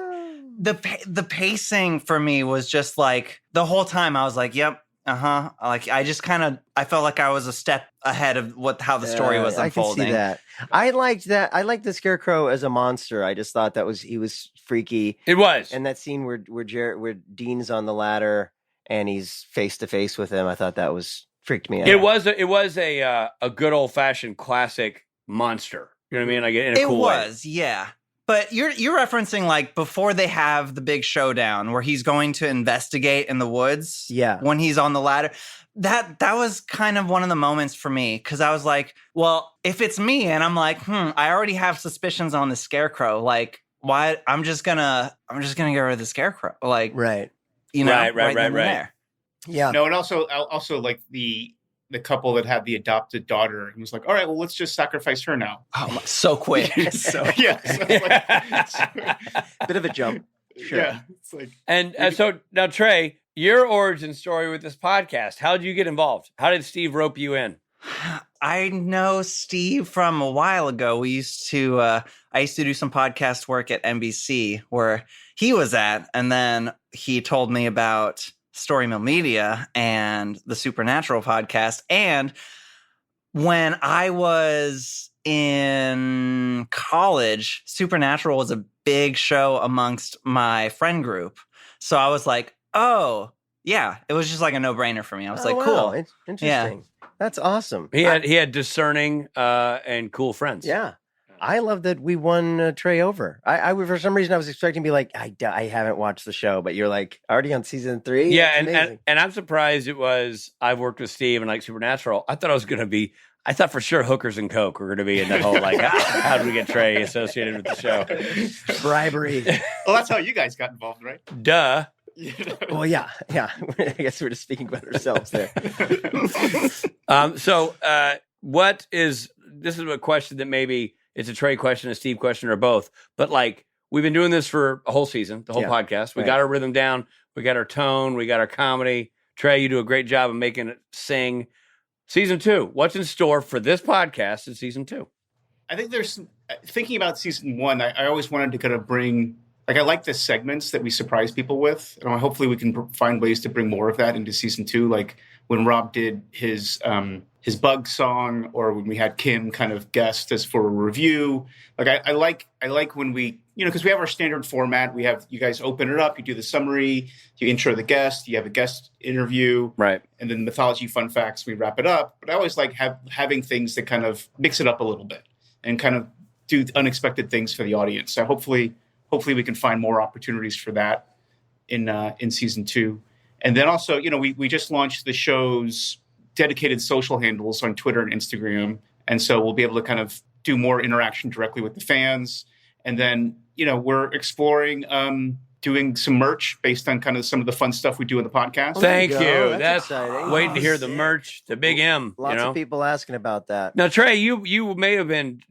the pacing for me was just like, the whole time I was like, yep, like I just I felt like I was a step ahead of how the story was unfolding. I can see that. I liked that. I liked the Scarecrow as a monster. I just thought he was freaky. It was. And that scene where Dean's on the ladder and he's face to face with him, I thought that freaked me out. It was a good old fashioned classic monster. You know what I mean? Like in a cool way. It was, yeah. But you're referencing like before they have the big showdown where he's going to investigate in the woods. Yeah. When he's on the ladder. That was kind of one of the moments for me because I was like, well, if it's me and I'm like, I already have suspicions on the Scarecrow. Like, why? I'm just gonna get rid of the Scarecrow. Like, right. Right right. there. Yeah. No, and also like the couple that had the adopted daughter and was like, all right, well, let's just sacrifice her now. Oh, so quick. Yeah. So it's like, Bit of a jump. Sure. Yeah. It's like, And so now, Trae, your origin story with this podcast, how did you get involved? How did Steve rope you in? I know Steve from a while ago. I used to do some podcast work at NBC where he was at, and then he told me about Story Mill Media and the Supernatural podcast. And when I was in college, Supernatural was a big show amongst my friend group. So I was like, oh, yeah, it was just like a no-brainer for me. I was like, cool. It's interesting. Yeah. That's awesome. He had discerning and cool friends. Yeah. I love that we won Trae over. I for some reason I was expecting to be like, I haven't watched the show, but you're like already on season 3. Yeah, and I'm surprised it was. I've worked with Steve and like Supernatural. I thought for sure hookers and coke were going to be in the whole like how do we get Trae associated with the show? Bribery. Well, that's how you guys got involved, right? Duh. Well, yeah. I guess we're just speaking about ourselves there. This is a question that maybe it's a Trae question, a Steve question, or both. But like we've been doing this for a whole season, the whole podcast. We got our rhythm down. We got our tone. We got our comedy. Trae, you do a great job of making it sing. Season 2, what's in store for this podcast in season 2? I think thinking about season 1, I always wanted to kind of bring, I like the segments that we surprise people with. And hopefully we can find ways to bring more of that into season 2. Like when Rob did his bug song, or when we had Kim kind of guest as for a review. Like I like when we, because we have our standard format. We have you guys open it up, you do the summary, you intro the guest, you have a guest interview, right? And then mythology fun facts, we wrap it up. But I always like having things that kind of mix it up a little bit and kind of do unexpected things for the audience. So hopefully we can find more opportunities for that in season 2. And then also, we just launched the show's dedicated social handles on Twitter and Instagram. And so we'll be able to kind of do more interaction directly with the fans. And then, we're exploring doing some merch based on kind of some of the fun stuff we do in the podcast. Thank you. That's exciting. Waiting to hear the merch, the big M. Lots of people asking about that. Now, Trae, you may have been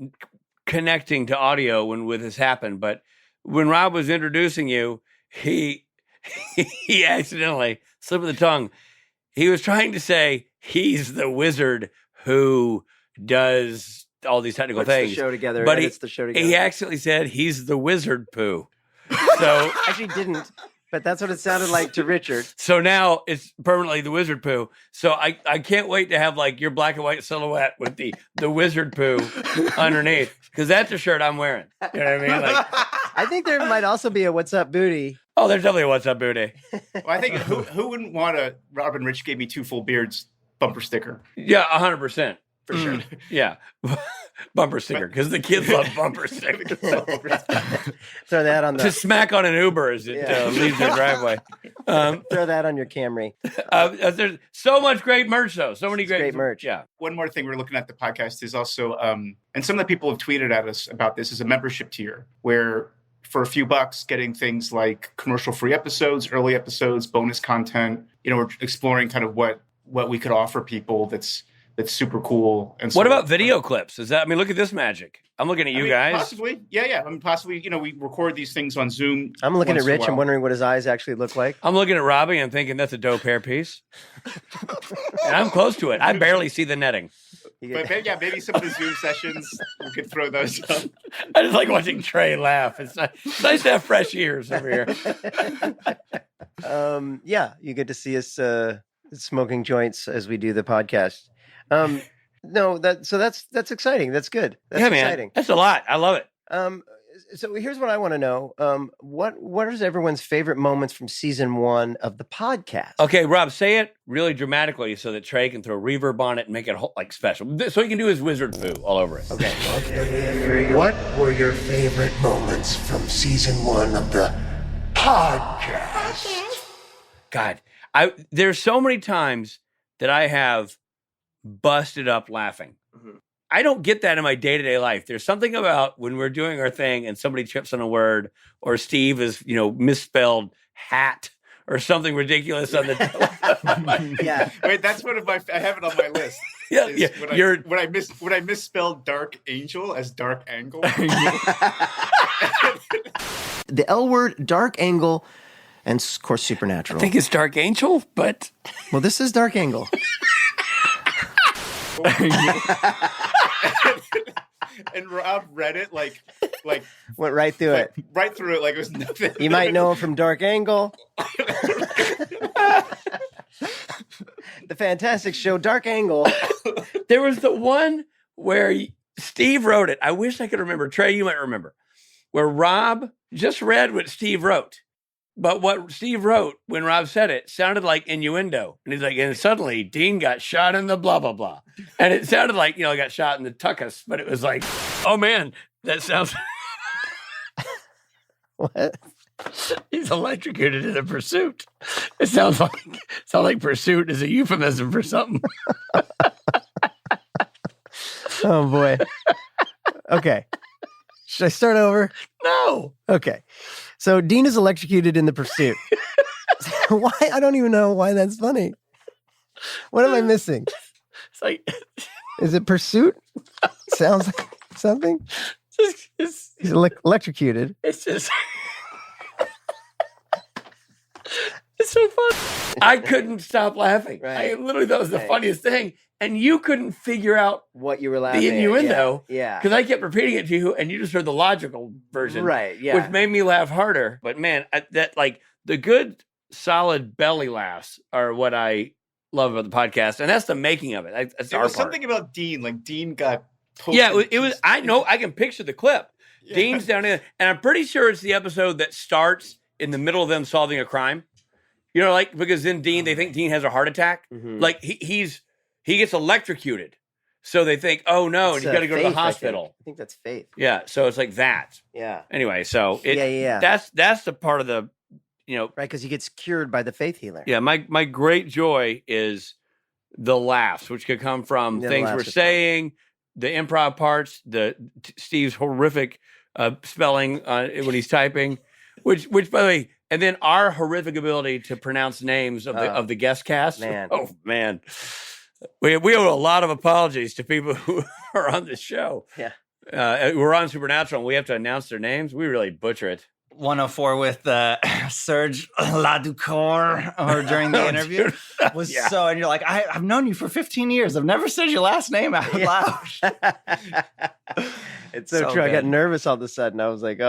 connecting to audio when this happened, but when Rob was introducing you, he accidentally slipped of the tongue. He was trying to say he's the wizard who does all these technical things. The show together, but the show together. He accidentally said he's the wizard poo. So actually didn't, but that's what it sounded like to Richard. So now it's permanently the wizard poo. So I can't wait to have like your black and white silhouette with the wizard poo underneath, because that's a shirt I'm wearing. You know what I mean? Like, I think there might also be a "What's Up, Booty." Oh, there's definitely a "What's Up, Booty." Well, I think who wouldn't want a Rob and Rich gave me 2 full beards bumper sticker? Yeah, 100%. For sure. Yeah. Bumper sticker, because the kids love bumper stickers. Throw that on to smack on an Uber as it leaves your driveway. Throw that on your Camry. There's so much great merch, though. So many great merch. Yeah. One more thing we're looking at the podcast is also, and some of the people have tweeted at us about this, is a membership tier where for a few bucks, getting things like commercial-free episodes, early episodes, bonus content. We're exploring kind of what we could offer people that's super cool. And so, what about video clips? Look at this magic. I'm looking at you guys. Possibly. Yeah. Possibly, we record these things on Zoom. I'm looking at Rich and wondering what his eyes actually look like. I'm looking at Robbie and thinking that's a dope hairpiece. And I'm close to it. I barely see the netting. But maybe some of the Zoom sessions, we could throw those up. I just like watching Trae laugh. It's nice to have fresh ears over here. You get to see us smoking joints as we do the podcast. No, that's exciting. That's good. That's exciting. Man. That's a lot. I love it. So here's what I want to know. What is everyone's favorite moments from season 1 of the podcast? Okay, Rob, say it really dramatically so that Trae can throw reverb on it and make it like special. So he can do his wizard poo all over it. Okay. What were your favorite moments from season 1 of the podcast? God, there's so many times that I have busted up laughing. Mm-hmm. I don't get that in my day-to-day life. There's something about when we're doing our thing and somebody trips on a word, or Steve is, misspelled hat or something ridiculous on the telephone. Yeah. Wait, that's one of my, I have it on my list. Yeah. When I misspelled dark angel as dark angle. The L word, dark angle, and of course Supernatural. I think it's dark angel, but well, this is dark angle. And Rob read it like went right through it. Right through it like it was nothing. You might know him from Dark Angle. The fantastic show Dark Angle. There was the one where Steve wrote it. I wish I could remember. Trae, you might remember. Where Rob just read what Steve wrote. But what Steve wrote when Rob said it sounded like innuendo. And he's like, and suddenly Dean got shot in the blah, blah, blah. And it sounded like, he got shot in the tuchus. But it was like, oh, man, that sounds... What? He's electrocuted in a pursuit. It sounds like pursuit is a euphemism for something. Oh, boy. Okay. Should I start over? No. Okay. So Dean is electrocuted in the pursuit. Why? I don't even know why that's funny. What am I missing? It's like... Is it pursuit? Sounds like something? He's electrocuted. It's just... It's so fun. I couldn't stop laughing. Right. I literally thought it was the funniest thing. And you couldn't figure out what you were laughing the innuendo. at. Yeah. Because I kept repeating it to you and you just heard the logical version. Right. Yeah. Which made me laugh harder. But man, the good, solid belly laughs are what I love about the podcast. And that's the making of it. That's There our was part. something about Dean. Like Dean got... Yeah, it was. I know. I can picture the clip. Yeah. Dean's down in, and I'm pretty sure it's the episode that starts in the middle of them solving a crime. Because then they think Dean has a heart attack. Mm-hmm. Like he gets electrocuted, so they think, oh no, and he's got to go to the hospital. I think that's Faith. Yeah, so it's like that. Yeah. Anyway, so yeah. That's the part of the, right, because he gets cured by the Faith healer. Yeah, my great joy is the laughs, which could come from things we're saying. The improv parts, Steve's horrific spelling when he's typing, which by the way, and then our horrific ability to pronounce names of the guest cast. Man. Oh man, we owe a lot of apologies to people who are on this show. Yeah, we're on Supernatural, and we have to announce their names. We really butcher it. 104 with Serge Laducour or during the interview was so, and you're like, I've known you for 15 years. I've never said your last name out loud. It's so true. Good. I got nervous all of a sudden. I was like,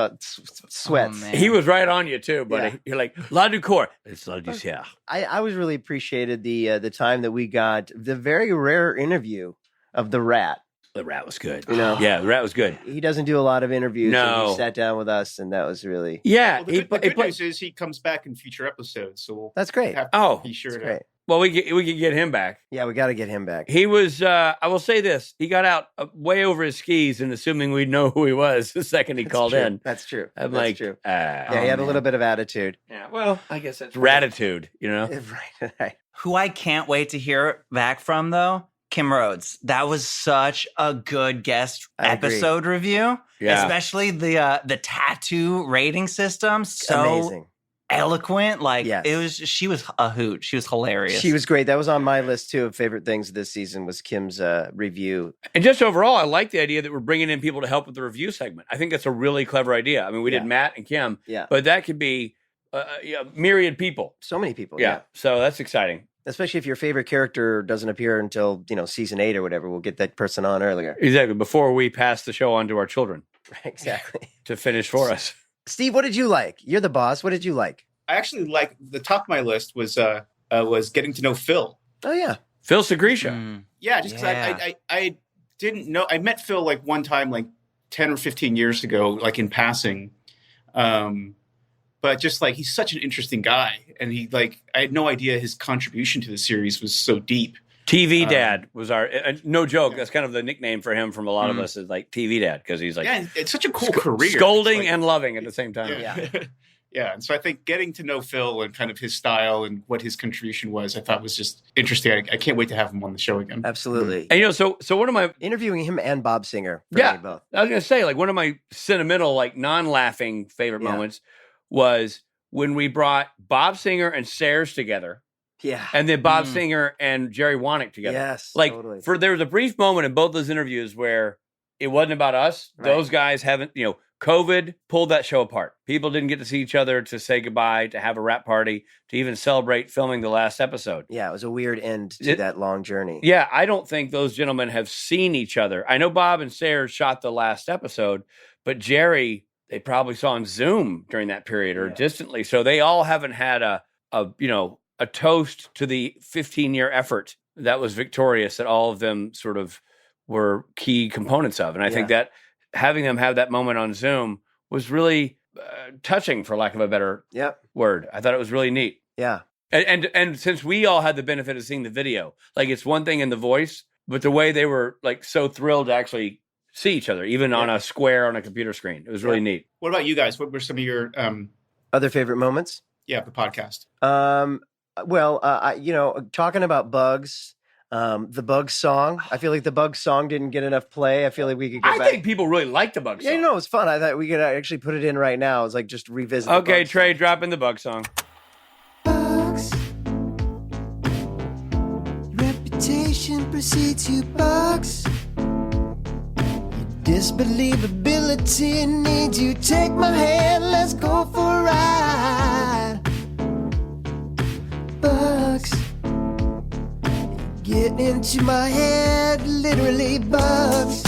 sweats. Oh, he was right on you too, buddy. You're like, Laducour. It's Laducour. I was really appreciated the time that we got the very rare interview of the Rat. The Rat was good. Yeah, the Rat was good. He doesn't do a lot of interviews. No. So he sat down with us, and that was really... Yeah. Well, the good news is he comes back in future episodes, so we'll that's great. Be sure to... Great. Well, we can get him back. Yeah, we got to get him back. He was, I will say this, he got out way over his skis and assuming we'd know who he was the second he called in. That's true. I'm that's like, true. He had a little bit of attitude. Yeah, well, I guess that's ratitude, Right. Who I can't wait to hear back from, though, Kim Rhodes. That was such a good guest episode review. Yeah. Especially the tattoo rating system. So amazing. Eloquent. She was a hoot. She was hilarious. She was great. That was on my list too of favorite things this season was Kim's review. And just overall, I like the idea that we're bringing in people to help with the review segment. I think that's a really clever idea. I mean, we did Matt and Kim, but that could be myriad people. So many people. Yeah. So that's exciting. Especially if your favorite character doesn't appear until, season 8 or whatever. We'll get that person on earlier. Exactly. Before we pass the show on to our children. Exactly. To finish for us. Steve, what did you like? You're the boss. What did you like? I actually like the top of my list was getting to know Phil. Oh yeah, Phil Segresha. Yeah, just because I didn't know. I met Phil like one time, like 10 or 15 years ago, like in passing. But just like he's such an interesting guy, and I had no idea his contribution to the series was so deep. TV Dad was our no joke. That's kind of the nickname for him from a lot of us is like TV Dad because he's like it's such a cool career, scolding and loving at the same time. Yeah, and so I think getting to know Phil and kind of his style and what his contribution was, I thought was just interesting. I can't wait to have him on the show again. Absolutely. And so one of my interviewing him and Bob Singer. For me both. I was gonna say like one of my sentimental, like non-laughing favorite moments was when we brought Bob Singer and Sayers together. Yeah. And then Bob Singer and Jerry Wanick together. Yes. Like totally. there was a brief moment in both those interviews where it wasn't about us. Right. Those guys haven't, COVID pulled that show apart. People didn't get to see each other, to say goodbye, to have a wrap party, to even celebrate filming the last episode. Yeah, it was a weird end to that long journey. Yeah, I don't think those gentlemen have seen each other. I know Bob and Sayers shot the last episode, but Jerry, they probably saw on Zoom during that period or distantly. So they all haven't had a toast to the 15-year effort that was victorious, that all of them sort of were key components of. And I think that having them have that moment on Zoom was really touching, for lack of a better word. I thought it was really neat. Yeah. And since we all had the benefit of seeing the video, like, it's one thing in the voice, but the way they were like so thrilled to actually see each other, even on a square on a computer screen, it was really neat. What about you guys? What were some of your other favorite moments? Yeah, the podcast. Talking about Bugs. The Bugs song. I feel like the Bugs song didn't get enough play. I feel like we could go back. I think people really like the Bugs song. Yeah, it's fun. I thought we could actually put it in right now. It's like just revisit. Okay, Trae, drop in the Bugs song. Bugs. Reputation precedes you, Bugs. Your disbelievability needs you. Take my hand, let's go for a ride. Bugs. Get into my head, literally, Bugs.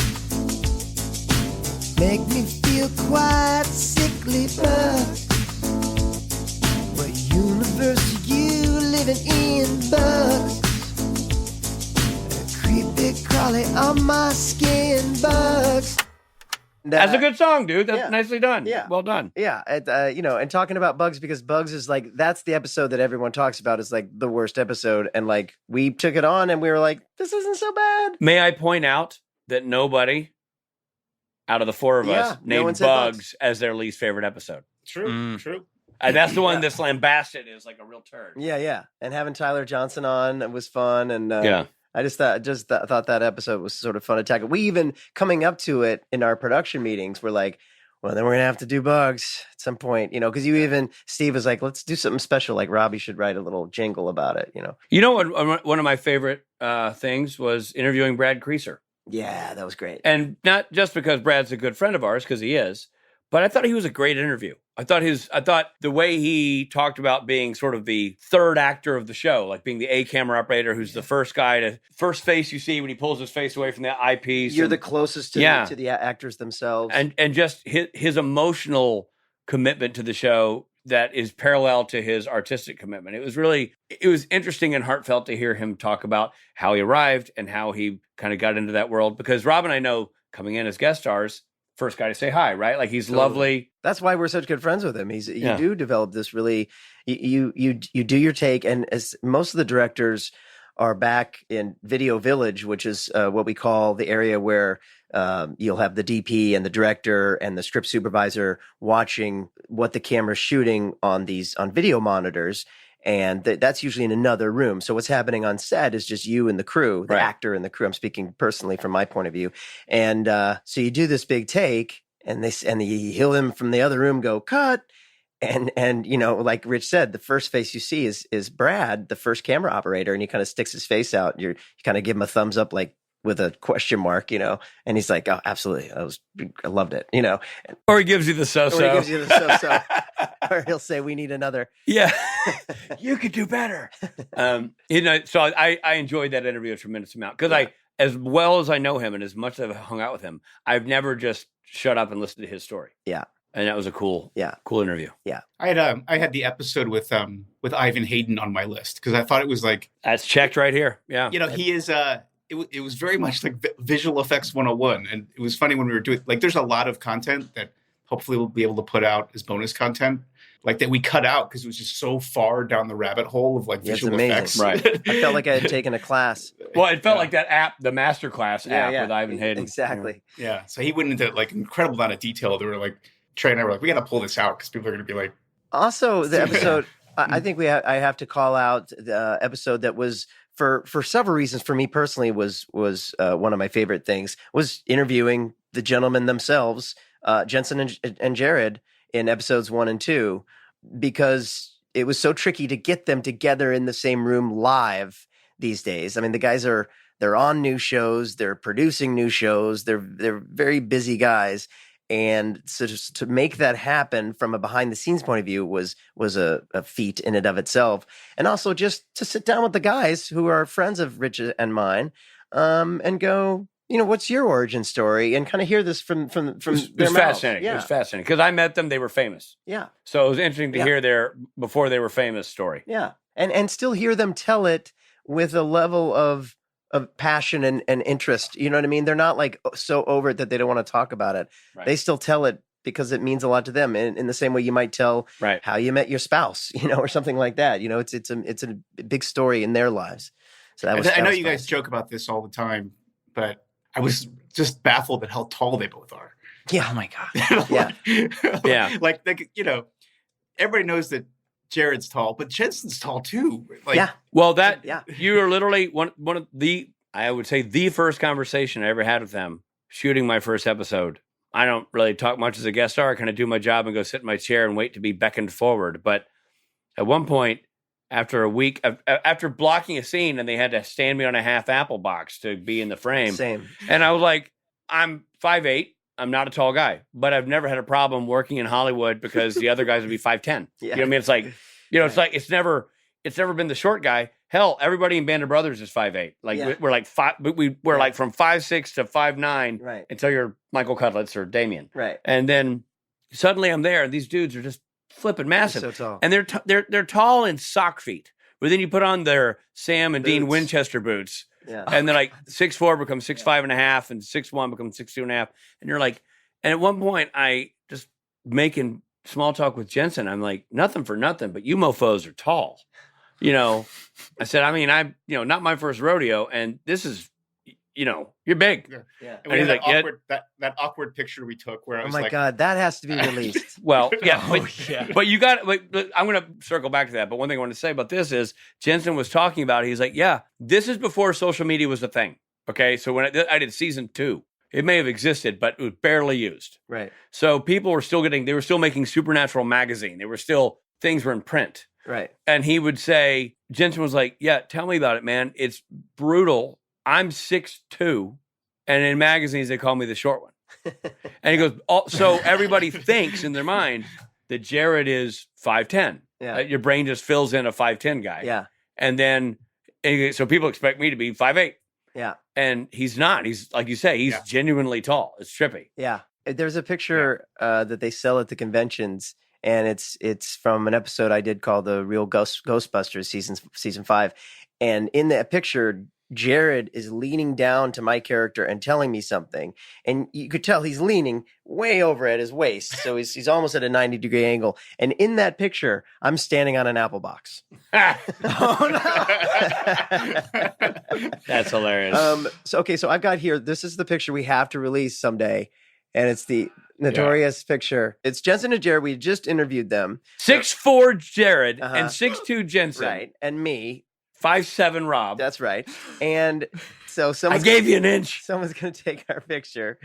Make me feel quite sickly, Bugs. What universe are you living in, Bugs? Creepy crawly on my skin, Bugs. That's a good song, dude. That's nicely done. Yeah. Well done. Yeah. And talking about Bugs, because Bugs is like, that's the episode that everyone talks about is like the worst episode. And like, we took it on and we were like, this isn't so bad. May I point out that nobody out of the four of us named Bugs as their least favorite episode. True. And that's the one that's lambasted is like a real turd. Yeah. And having Tyler Johnson on was fun. And I just thought that episode was sort of fun to tackle. We even, coming up to it in our production meetings, we're like, well, then we're going to have to do Bugs at some point, because Steve was like, let's do something special. Like Robbie should write a little jingle about it, One of my favorite things was interviewing Brad Creaser. Yeah, that was great. And not just because Brad's a good friend of ours, because he is, but I thought he was a great interview. I thought the way he talked about being sort of the third actor of the show, like being the camera operator, who's the first face you see when he pulls his face away from the eyepiece. You're the closest to the actors themselves. And just his emotional commitment to the show that is parallel to his artistic commitment. It was interesting and heartfelt to hear him talk about how he arrived and how he kind of got into that world. Because Rob and I know, coming in as guest stars, first guy to say hi, right? Like, he's lovely. That's why we're such good friends with him. You do develop this really, you do your take. And as most of the directors are back in Video Village, which is what we call the area where you'll have the DP and the director and the script supervisor watching what the camera's shooting on video monitors. And that's usually in another room. So what's happening on set is just you and the crew, the actor and the crew. I'm speaking personally from my point of view. And so you do this big take, and you hear them from the other room go, cut. And like Rich said, the first face you see is Brad, the first camera operator, and he kind of sticks his face out. You kind of give him a thumbs up, like with a question mark, and he's like, oh, absolutely. I loved it, Or he gives you the so-so. Or he'll say, we need another. Yeah. You could do better. So I enjoyed that interview a tremendous amount because as well as I know him and as much as I've hung out with him, I've never just shut up and listened to his story. Yeah. And that was a cool interview. Yeah. I had the episode with Ivan Hayden on my list because I thought it was like, that's checked right here. Yeah. He is, it was very much like visual effects 101. And it was funny when we were doing, like, there's a lot of content that hopefully we'll be able to put out as bonus content, like that we cut out because it was just so far down the rabbit hole of like visual effects. Right. I felt like I had taken a class. Well, it felt like that app, the Masterclass app with Ivan Hayden. Exactly. Yeah. So he went into like an incredible amount of detail. They were like, Trae and I were like, we got to pull this out because people are going to be like. Also, the episode, I think I have to call out the episode that was for several reasons. For me personally, was one of my favorite things was interviewing the gentlemen themselves, Jensen and Jared, in episodes 1 and 2, because it was so tricky to get them together in the same room live these days. I mean, the guys they're on new shows, they're producing new shows, they're very busy guys. And so just to make that happen from a behind the scenes point of view was a feat in and of itself. And also just to sit down with the guys who are friends of Rich and mine, and go, what's your origin story? And kind of hear this from their mouths. It was fascinating. Yeah. It was fascinating because I met them. They were famous. Yeah. So it was interesting to hear their before they were famous story. Yeah. And still hear them tell it with a level of passion and interest. You know what I mean? They're not like so over it that they don't want to talk about it. Right. They still tell it because it means a lot to them. In the same way you might tell how you met your spouse, or something like that. It's a big story in their lives. So I know you guys joke about this all the time, but I was just baffled at how tall they both are. Yeah. Oh my God. Yeah. Like, everybody knows that Jared's tall, but Jensen's tall too. Well, you are literally one of the, I would say, the first conversation I ever had with them shooting my first episode. I don't really talk much as a guest star. I kind of do my job and go sit in my chair and wait to be beckoned forward. But at one point, after a week, after blocking a scene, and they had to stand me on a half apple box to be in the frame. Same. And I was like, I'm 5'8". I'm not a tall guy, but I've never had a problem working in Hollywood because the other guys would be 5'10". Yeah. You know what I mean? It's like, it's like it's never been the short guy. Hell, everybody in Band of Brothers is 5'8". Like we're like five, but we're like from 5'6" to 5'9" until you're Michael Cutlets or Damien. Right. And then suddenly I'm there, and these dudes are just flipping massive. So tall. And they're tall in sock feet. But then you put on their Sam and Dean Winchester boots. Yeah. And then like 6'4" becomes 6'5.5", and 6'1" becomes 6'2.5". And you're like, and at one point I just making small talk with Jensen. I'm like, nothing for nothing, but you mofos are tall. I said, I mean, I'm, not my first rodeo, and this is, you're big. Yeah. And we had that awkward picture we took where I was oh my God, that has to be released. Well, yeah, but you got. But I'm going to circle back to that. But one thing I want to say about this is Jensen was talking about. He's like, yeah, this is before social media was a thing. Okay, so when I did season 2, it may have existed, but it was barely used. Right. So people were still they were still making Supernatural magazine. Things were in print. Right. And he would say, Jensen was like, yeah, tell me about it, man. It's brutal. I'm 6'2", and in magazines they call me the short one. And he goes, so everybody thinks in their mind that Jared is 5'10". Yeah. Your brain just fills in a 5'10" guy. Yeah. And then, so people expect me to be 5'8". Yeah. And he's not. He's, like you say, he's genuinely tall. It's trippy. Yeah. There's a picture that they sell at the conventions, and it's from an episode I did called The Real Ghostbusters season 5. And in that picture, Jared is leaning down to my character and telling me something. And you could tell he's leaning way over at his waist. So he's almost at a 90-degree angle. And in that picture, I'm standing on an apple box. Oh, no. That's hilarious. So I've got here, this is the picture we have to release someday. And it's the notorious picture. It's Jensen and Jared. We just interviewed them. 6'4" Jared and 6'2" Jensen. Right. And me. 5'7" Rob. That's right. And so I gave you an inch. Someone's going to take our picture.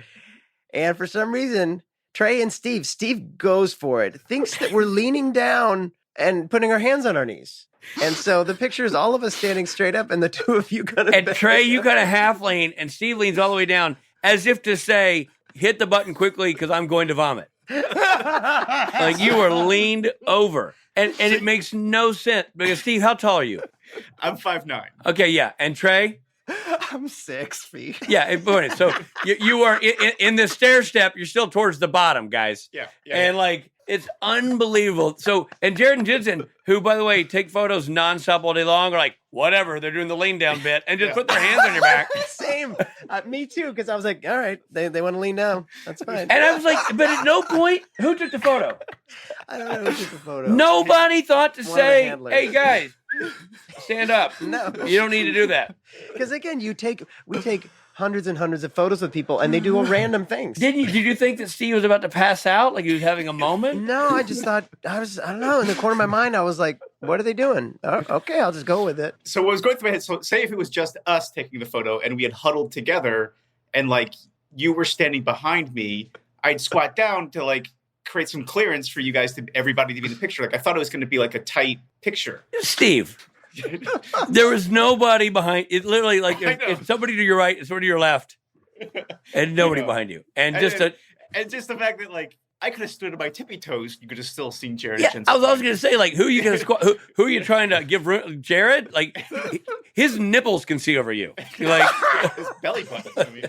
And for some reason, Trae and Steve goes for it, thinks that we're leaning down and putting our hands on our knees. And so the picture is all of us standing straight up and the two of you kind of. And Trae, you got a half lean, and Steve leans all the way down as if to say, hit the button quickly because I'm going to vomit. Like you were leaned over. And it makes no sense because, Steve, how tall are you? I'm 5'9". Okay, yeah. And Trae? I'm 6 feet. Yeah, so you are in the stair step. You're still towards the bottom, guys. Yeah. And like it's unbelievable. So and Jared and Jensen, who by the way take photos nonstop all day long, are like whatever. They're doing the lean down bit and just put their hands on your back. Same, me too. Because I was like, all right, they want to lean down. That's fine. And I was like, but at no point, who took the photo? I don't know who took the photo. Nobody thought to say, hey guys, stand up. No, you don't need to do that. Because again, we take hundreds and hundreds of photos with people, and they do random things. Did you think that Steve was about to pass out, like he was having a moment? No, I just thought I don't know. In the corner of my mind, I was like, "What are they doing?" Okay, I'll just go with it. So what was going through my head? So say if it was just us taking the photo, and we had huddled together, and like you were standing behind me, I'd squat down to like create some clearance for you guys everybody to be in the picture. Like I thought it was going to be like a tight picture. Steve. There was nobody behind it. Literally, like if somebody to your right, somebody to your left, and nobody behind you, and And just the fact that, like, I could have stood on my tippy toes. You could have still seen Jared. Yeah, I was also going to say, like, who are you going to who are you trying to give Jared? Like, his nipples can see over you. Like his belly button. I mean.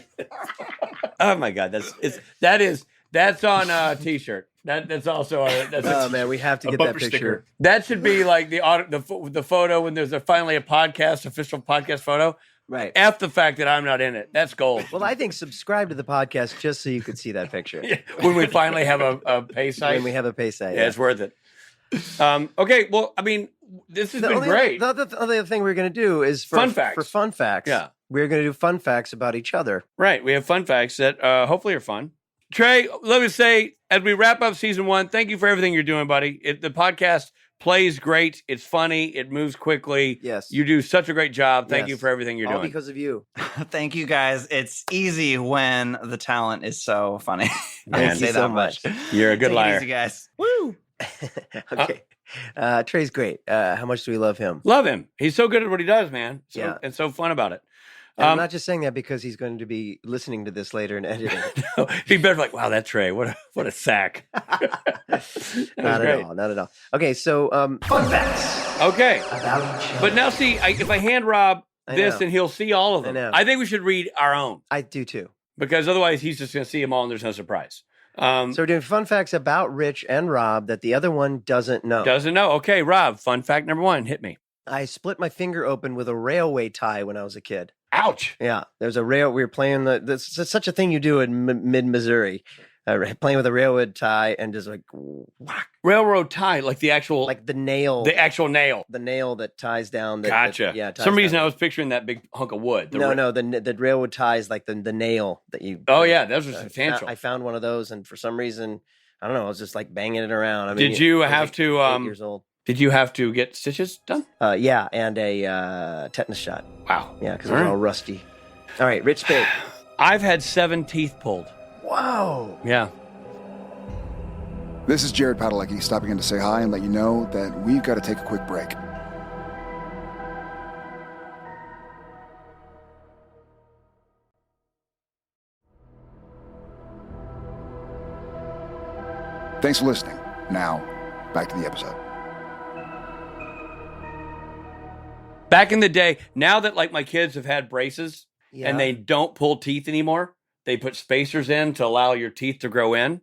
Oh my God, that's on a t-shirt. That's also on. Man, we have to get that picture. Sticker. That should be like the photo when there's finally a official podcast photo. Right. F the fact that I'm not in it. That's gold. Well, I think subscribe to the podcast just so you could see that picture. Yeah, when we finally have a pay site. When we have a pay site. Yeah, it's worth it. Okay, well, I mean, this has been great. The other thing we're going to do is fun facts. For fun facts. Yeah. We're going to do fun facts about each other. Right. We have fun facts that hopefully are fun. Trae, let me say, as we wrap up season 1, thank you for everything you're doing, buddy. The podcast plays great. It's funny. It moves quickly. Yes. You do such a great job. Thank you for everything you're All doing. because of you. Thank you, guys. It's easy when the talent is so funny. Man, I say so that much. You're a good Take liar. it easy, guys. Woo! Okay. Trae's great. How much do we love him? Love him. He's so good at what he does, man. And so fun about it. And I'm not just saying that because he's going to be listening to this later and editing. No, be better like, wow, that Trae, what a sack. Not at all. Okay, so fun facts. Okay. About each other. But now see, if I hand Rob this and he'll see all of them, know. I think we should read our own. I do too. Because otherwise he's just going to see them all and there's no surprise. So we're doing fun facts about Rich and Rob that the other one doesn't know. Doesn't know. Okay, Rob, fun fact number 1, hit me. I split my finger open with a railway tie when I was a kid. Ouch. Yeah, there's a rail. We were playing this is such a thing you do in mid-Missouri, playing with a railroad tie and just like whack. Railroad tie, like the actual, like the nail, the actual nail, the nail that ties down. Gotcha. Yeah. Some reason I was picturing that big hunk of wood. The railroad tie is like the nail that you. Oh yeah, those are substantial. I found one of those, and for some reason, I don't know, I was just like banging it around. I mean, did you have to? 8 years old. Did you have to get stitches done? Yeah, and a tetanus shot. Wow. Yeah, because it was all rusty. All right, Rich Speight. I've had 7 teeth pulled. Wow. Yeah. This is Jared Padalecki stopping in to say hi and let you know that we've got to take a quick break. Thanks for listening. Now, back to the episode. Back in the day, now that like my kids have had braces and they don't pull teeth anymore, they put spacers in to allow your teeth to grow in.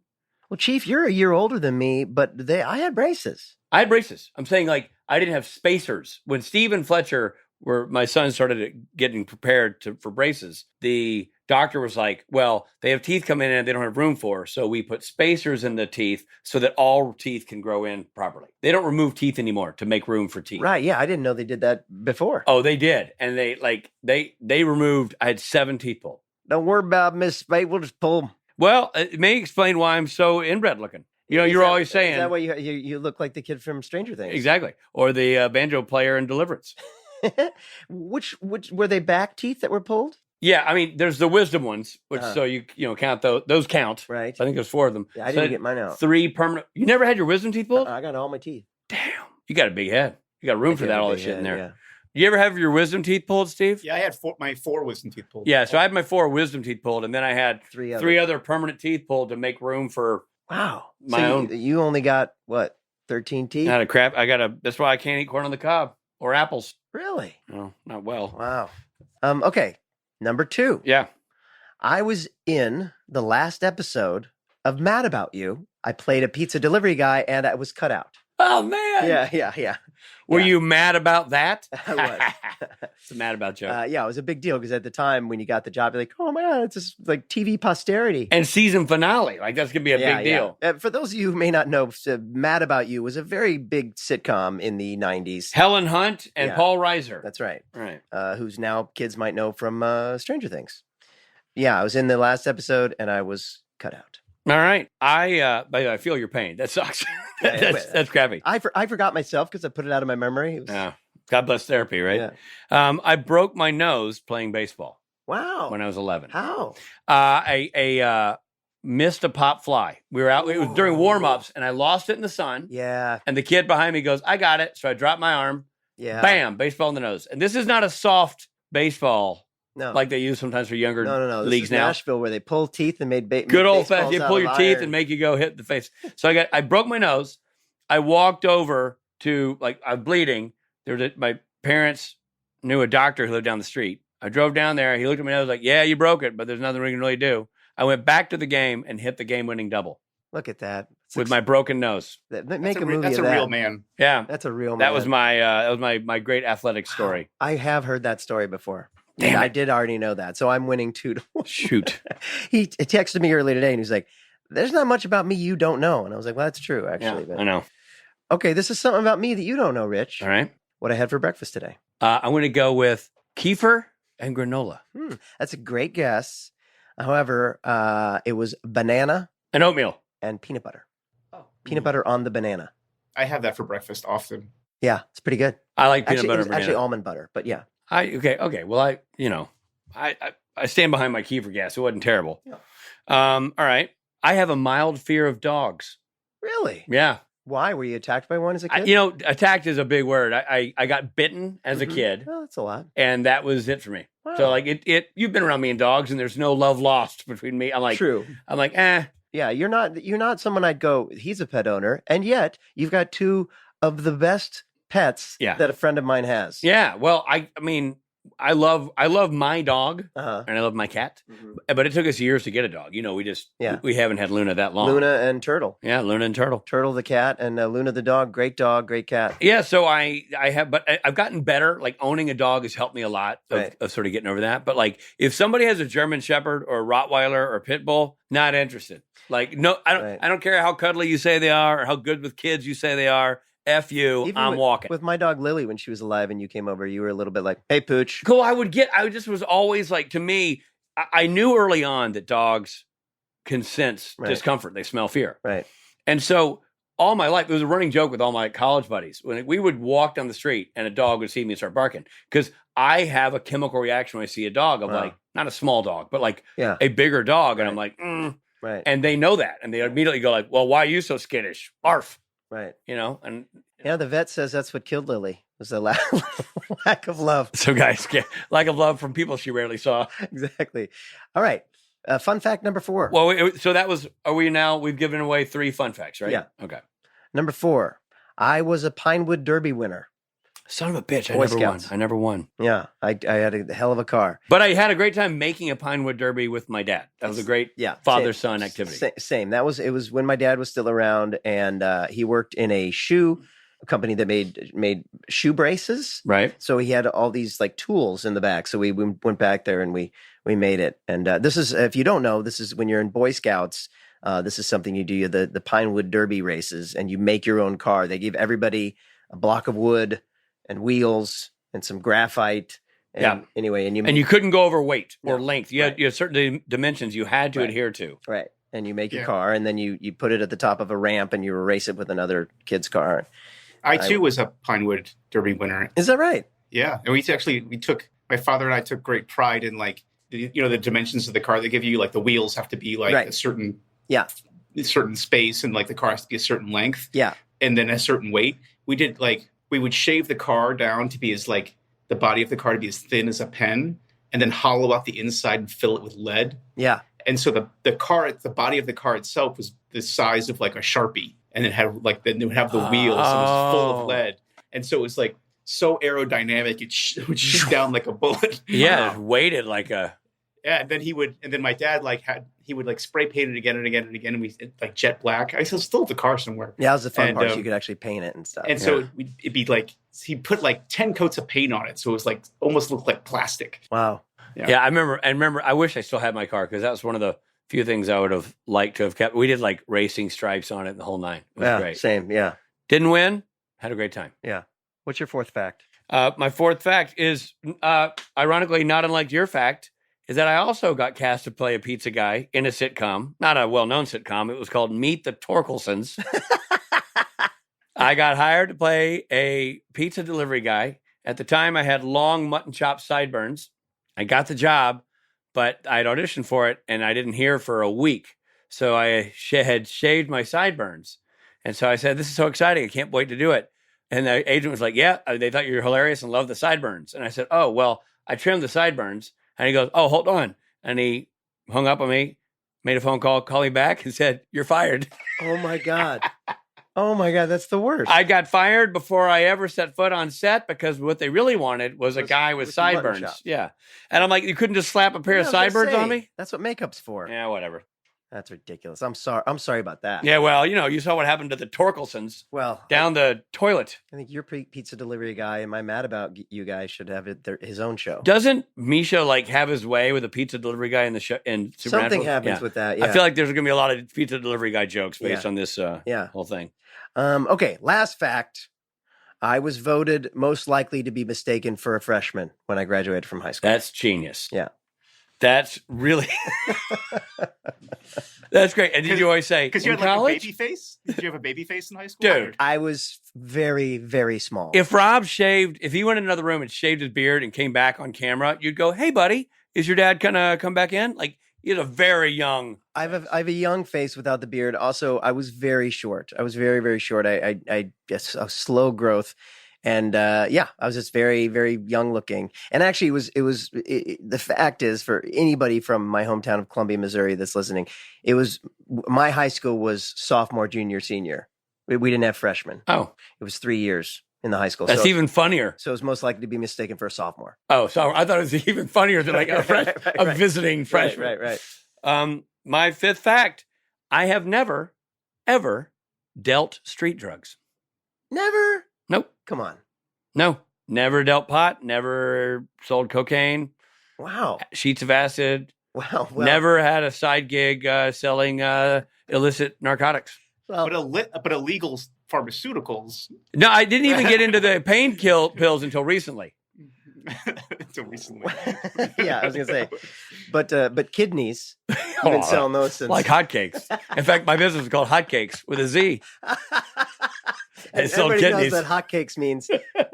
Well, Chief, you're a year older than me, but I had braces. I had braces. I'm saying like I didn't have spacers. When Steve and Fletcher my son started getting prepared for braces, the doctor was like, well, they have teeth coming in and they don't have room for, so we put spacers in the teeth so that all teeth can grow in properly. They don't remove teeth anymore to make room for teeth. Right, yeah, I didn't know they did that before. Oh, they did. And they removed, I had 7 teeth pulled. Don't worry about Miss Speight, we'll just pull them. Well, it may explain why I'm so inbred looking. You know, you're always saying. Is that why you look like the kid from Stranger Things? Exactly. Or the banjo player in Deliverance. Which were they back teeth that were pulled? Yeah, I mean, there's the wisdom ones, which so you count those count. Right. So I think there's 4 of them. Yeah, I didn't get mine out. 3 permanent. You never had your wisdom teeth pulled? I got all my teeth. Damn, you got a big head. You got room for that all this shit in there. Yeah. You ever have your wisdom teeth pulled, Steve? Yeah, I had my 4 wisdom teeth pulled. Yeah, so I had my 4 wisdom teeth pulled, and then I had 3 other permanent teeth pulled to make room for my own. You only got what, 13 teeth? Not a crap. That's why I can't eat corn on the cob or apples. Really? No, not well. Wow. Okay, number 2. Yeah. I was in the last episode of Mad About You. I played a pizza delivery guy, and I was cut out. Oh, man. Yeah. Were you mad about that? I was. It's a mad about joke. Yeah, it was a big deal because at the time when you got the job, you're like, oh my God, it's just like TV posterity. And season finale. Like, that's going to be a big deal. For those of you who may not know, Mad About You was a very big sitcom in the 90s. Helen Hunt and Paul Reiser. That's right. Right. Who's now kids might know from Stranger Things. Yeah, I was in the last episode and I was cut out. All right. I feel your pain. That sucks. That's crappy. I forgot myself because I put it out of my memory. Yeah. God bless therapy, right? Yeah. I broke my nose playing baseball. Wow. When I was 11. How? I missed a pop fly. We were out. It was during warm-ups, and I lost it in the sun. Yeah. And the kid behind me goes, I got it. So I dropped my arm. Yeah. Bam, baseball in the nose. And this is not a soft baseball No. like they use sometimes for younger No. This leagues is now. Nashville where they pull teeth and made Good old fashioned. You pull your teeth and make you go hit the face. So I broke my nose. I walked over to I'm bleeding. My parents knew a doctor who lived down the street. I drove down there. He looked at my nose like, yeah, you broke it, but there's nothing we can really do. I went back to the game and hit the game-winning double. Look at that. With my broken nose. Make a movie That's of a that. real man. Yeah. That's a real man. That was my great athletic story. I have heard that story before. Damn I it. did already know that. So I'm winning 2-1. Shoot. He texted me earlier today and he's like, there's not much about me you don't know. And I was like, well, that's true, actually. Yeah, I know. Okay, this is something about me that you don't know, Rich. All right. What I had for breakfast today. I'm going to go with kefir and granola. That's a great guess. However, it was banana And oatmeal. and peanut butter. Peanut butter on the banana. I have that for breakfast often. Yeah, it's pretty good. I like peanut Actually, butter it was and banana. actually almond butter, but yeah. Okay. Well, I stand behind my kefir gas. It wasn't terrible. Yeah. All right. I have a mild fear of dogs. Really? Yeah. Why? Were you attacked by one as a kid? Attacked is a big word. I got bitten as a kid, Oh, that's a lot. and that was it for me. Wow. So you've been around me and dogs, and there's no love lost between me. True. I'm like, eh. Yeah, you're not someone I'd go, he's a pet owner, and yet you've got two of the best pets that a friend of mine has. Yeah. Well, I mean, I love my dog Uh-huh. and I love my cat, Mhm. but it took us years to get a dog. We haven't had Luna that long. Luna and Turtle. Yeah, Luna and Turtle. Turtle the cat and Luna the dog. Great cat. Yeah, so I have, but I've gotten better. Like owning a dog has helped me a lot of sort of getting over that. But like, if somebody has a German Shepherd or a Rottweiler or a Pit Bull, not interested. Like, no, I don't care how cuddly you say they are or how good with kids you say they are. F you, I'm walking. With my dog Lily, when she was alive and you came over, you were a little bit like, hey, Pooch. Cool. I just was always like, to me, I knew early on that dogs can sense discomfort. They smell fear. Right. And so all my life, it was a running joke with all my college buddies. When we would walk down the street and a dog would see me and start barking, because I have a chemical reaction when I see a dog of like, not a small dog, but like a bigger dog. And I'm like, Right. And they know that. And they immediately go like, well, why are you so skittish? Arf. Right. And the vet says that's what killed Lily, was the lack of love. So guys, lack of love from people she rarely saw. Exactly. All right. Fun fact number 4. Well, so that was, we've given away 3 fun facts, right? Yeah. Okay. Number 4, I was a Pinewood Derby winner. Son of a bitch. I never won. Yeah. I had a hell of a car. But I had a great time making a Pinewood Derby with my dad. That was a great father-son activity. Same. It was when my dad was still around, and he worked in a shoe company that made shoe braces. Right. So he had all these like tools in the back. So we went back there and we made it. And this is, if you don't know, this is when you're in Boy Scouts. This is something you do, the Pinewood Derby races, and you make your own car. They give everybody a block of wood and wheels and some graphite. And anyway, and you couldn't go over weight or length. You had certain dimensions you had to adhere to. Right. And you make your car, and then you put it at the top of a ramp, and you race it with another kid's car. I too was a Pinewood Derby winner. Is that right? Yeah, and my father and I took great pride in like the dimensions of the car they give you. Like the wheels have to be like a certain space, and like the car has to be a certain length. Yeah, and then a certain weight. We would shave the car down to be as like the body of the car to be as thin as a pen, and then hollow out the inside and fill it with lead. Yeah. And so the body of the car itself was the size of like a Sharpie, and it would have the wheels, and it was full of lead. And so it was like so aerodynamic, it would shoot down like a bullet. Yeah, it weighted like a. Yeah, and then my dad he would spray paint it again and again and again, and we like jet black. I still have the car somewhere. Yeah, that was the fun part. You could actually paint it and stuff. And so it'd be like he put like 10 coats of paint on it, so it was like almost looked like plastic. Wow. Yeah, I remember. I wish I still had my car, because that was one of the few things I would have liked to have kept. We did like racing stripes on it and the whole 9. It was great. Same. Yeah. Didn't win. Had a great time. Yeah. What's your 4th fact? My 4th fact is, ironically, not unlike your fact, is that I also got cast to play a pizza guy in a sitcom, not a well-known sitcom. It was called Meet the Torkelsons. I got hired to play a pizza delivery guy. At the time, I had long mutton chop sideburns. I got the job, but I'd auditioned for it, and I didn't hear for a week. So I had shaved my sideburns. And so I said, this is so exciting. I can't wait to do it. And the agent was like, yeah, they thought you were hilarious and loved the sideburns. And I said, oh, well, I trimmed the sideburns. And he goes, oh, hold on. And he hung up on me, made a phone call, called me back and said, you're fired. Oh my God. Oh my God, that's the worst. I got fired before I ever set foot on set because what they really wanted was a guy with sideburns. Yeah. And I'm like, you couldn't just slap a pair of sideburns on me? That's what makeup's for. Yeah, whatever. That's ridiculous. I'm sorry about that. Yeah, well, you saw what happened to the Torkelsons. Well, down the toilet. I think your pizza delivery guy, am I mad about you guys, should have his own show. Doesn't Misha like have his way with a pizza delivery guy in the show? In something happens with that. Yeah. I feel like there's going to be a lot of pizza delivery guy jokes based on this whole thing. Okay, last fact. I was voted most likely to be mistaken for a freshman when I graduated from high school. That's genius. Yeah. That's really that's great. And did you always say because you had college? like a baby face? Did you have a baby face in high school? Dude, I was very, very small. If Rob shaved, if he went in another room and shaved his beard and came back on camera, you'd go, "Hey, buddy, is your dad gonna come back in?" Like he's a very young. I have a young face without the beard. Also, I was very short. I was very, very short. I guess a slow growth. And I was just very, very young looking. And actually, the fact is, for anybody from my hometown of Columbia, Missouri that's listening, my high school was sophomore, junior, senior. We didn't have freshmen. Oh. It was 3 years in the high school. That's even funnier. So it was most likely to be mistaken for a sophomore. Oh, so I thought it was even funnier than like a visiting freshman. Right. My fifth fact, I have never, ever dealt street drugs. Never? Nope. Come on. No. Never dealt pot, never sold cocaine. Wow. Sheets of acid. Wow. Well, never had a side gig selling illicit narcotics. Well, but illegal pharmaceuticals. No, I didn't even get into the pain pills until recently. Until recently. Yeah, I was gonna say, but kidneys. You've been selling those since like hotcakes. In fact, my business is called Hotcakes with a Z. And everybody knows that hotcakes means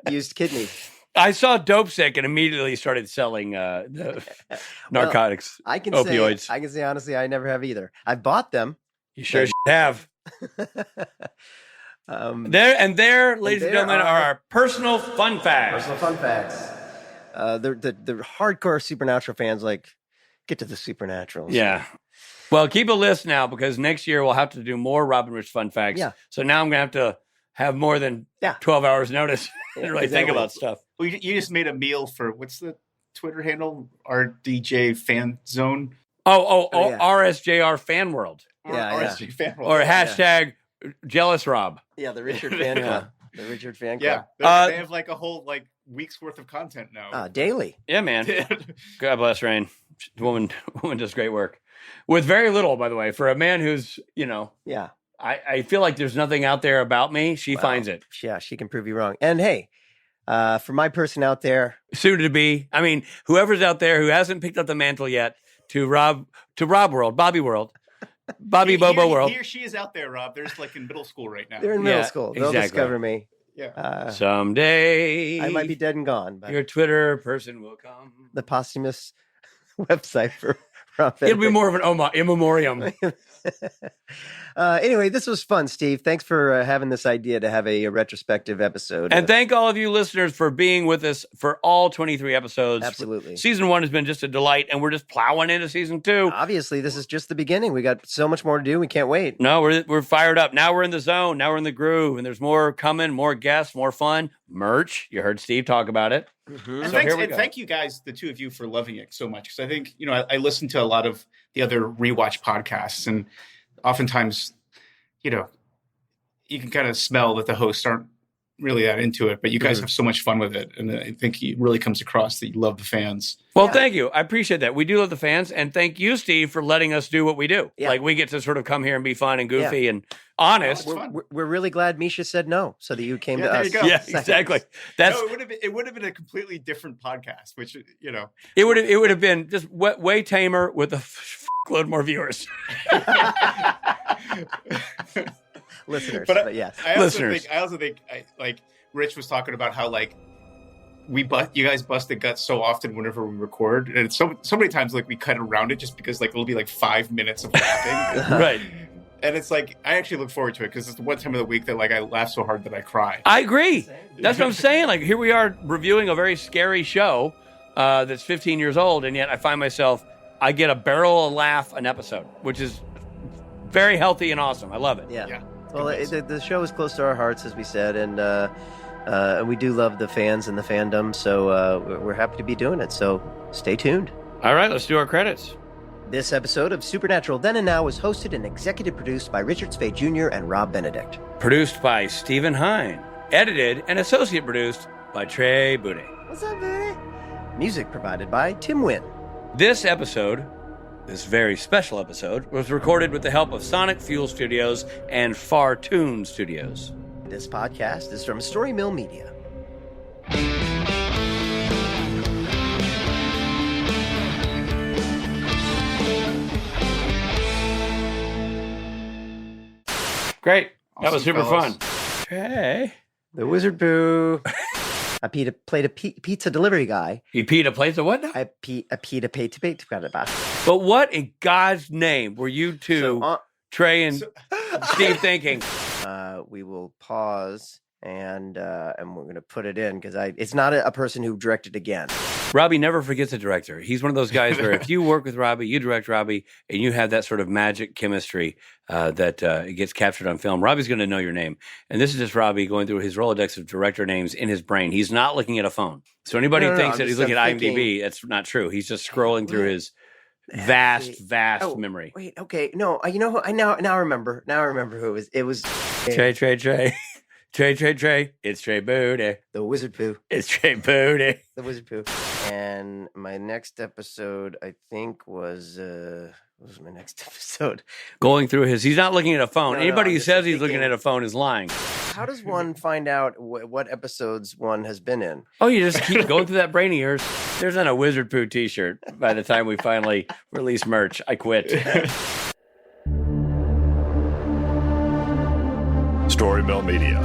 used kidneys. I saw Dope Sick and immediately started selling the narcotics, opioids. I can say honestly, I never have either. I bought them. You sure have. There, ladies and gentlemen, are our personal fun facts. The hardcore supernatural fans get to the supernaturals. Yeah. Well, keep a list now because next year we'll have to do more Robin Rich fun facts. Yeah. So now I'm going to have to have more than 12 hours notice and really think about stuff. Well, you just made a meal for, what's the Twitter handle? RDJ Fan Zone? RSJR Fan World. RSJ Fan World. Or hashtag Jealous Rob. Yeah, the Richard Fan Club. The Richard Fan Club. Yeah, they have like a whole week's worth of content now. Daily. Yeah, man. God bless Rain. The woman does great work. With very little, by the way, for a man who's, Yeah. I feel like there's nothing out there about me. She finds it. Yeah, she can prove you wrong. And hey, for my person out there, soon to be, I mean, whoever's out there who hasn't picked up the mantle yet, to Rob World, Bobby World, Bobby Bobo World. He or she is out there, Rob. They're just in middle school right now. They're in middle school. They'll discover me. Yeah. Someday I might be dead and gone. But your Twitter person will come. The posthumous website for Rob Benedict. It'll be more of an in memoriam. Anyway, this was fun, Steve. Thanks for having this idea to have a retrospective episode. And thank all of you listeners for being with us for all 23 episodes. Absolutely. Season 1 has been just a delight, and we're just plowing into Season 2. Obviously, this is just the beginning. We got so much more to do. We can't wait. No, we're fired up. Now we're in the zone. Now we're in the groove, and there's more coming, more guests, more fun. Merch. You heard Steve talk about it. Mm-hmm. And thank you guys, the two of you, for loving it so much. Because I think, I listen to a lot of the other rewatch podcasts, and oftentimes, you can kind of smell that the hosts aren't really that into it, but you guys have so much fun with it. And I think it really comes across that you love the fans. Well, thank you. I appreciate that. We do love the fans. And thank you, Steve, for letting us do what we do. Yeah. We get to sort of come here and be fun and goofy and honest. We're really glad Misha said no so that you came to us. Yeah, exactly. It would have been a completely different podcast, which, It would have been just way tamer with a load more viewers. Listeners, but yes. I also think Rich was talking about how you guys busted guts so often whenever we record, and it's so many times we cut around it just because it'll be 5 minutes of laughing. Right. And it's I actually look forward to it because it's the one time of the week that I laugh so hard that I cry. I agree. That's what I'm saying. Here we are reviewing a very scary show that's 15 years old, and yet I find myself, I get a barrel of laugh an episode, which is very healthy and awesome. I love it. Yeah. Well, the show is close to our hearts, as we said, and we do love the fans and the fandom, so we're happy to be doing it. So stay tuned. All right, let's do our credits. This episode of Supernatural Then and Now was hosted and executive produced by Richard Speight Jr. and Rob Benedict. Produced by Steve Hein. Edited and associate produced by Trae Budde. What's up, Budde? Music provided by Tim Wynn. This very special episode, was recorded with the help of Sonic Fuel Studios and Fartoon Studios. This podcast is from Story Mill Media. Great. That Awesome, was super fellas. fun. Hey. The Wizard Boo. I played a pizza delivery guy. You peed a place of what now? But what in God's name were you two, Trae and Steve, thinking? We will pause and we're going to put it in because it's not a person who directed again. Robbie never forgets a director. He's one of those guys where if you work with Robbie, you direct Robbie, and you have that sort of magic chemistry that gets captured on film, Robbie's going to know your name. And this is just Robbie going through his Rolodex of director names in his brain. He's not looking at a phone. So anybody who thinks that he's looking at IMDb, that's not true. He's just scrolling through his vast memory. Wait, okay. No, you know who? I now remember. Now I remember who it was. It was Trae. Trae. It's Trae Budde. The Wizard Pooh. It's Trae Budde. The Wizard Pooh. And my next episode, I think, was what was my next episode? Going through he's not looking at a phone. Anybody who says he's thinking, looking at a phone is lying. How does one find out what episodes one has been in? Oh, you just keep going through that brain of yours. There's not a Wizard Pooh t-shirt by the time we finally release merch. I quit. Story Mill Media.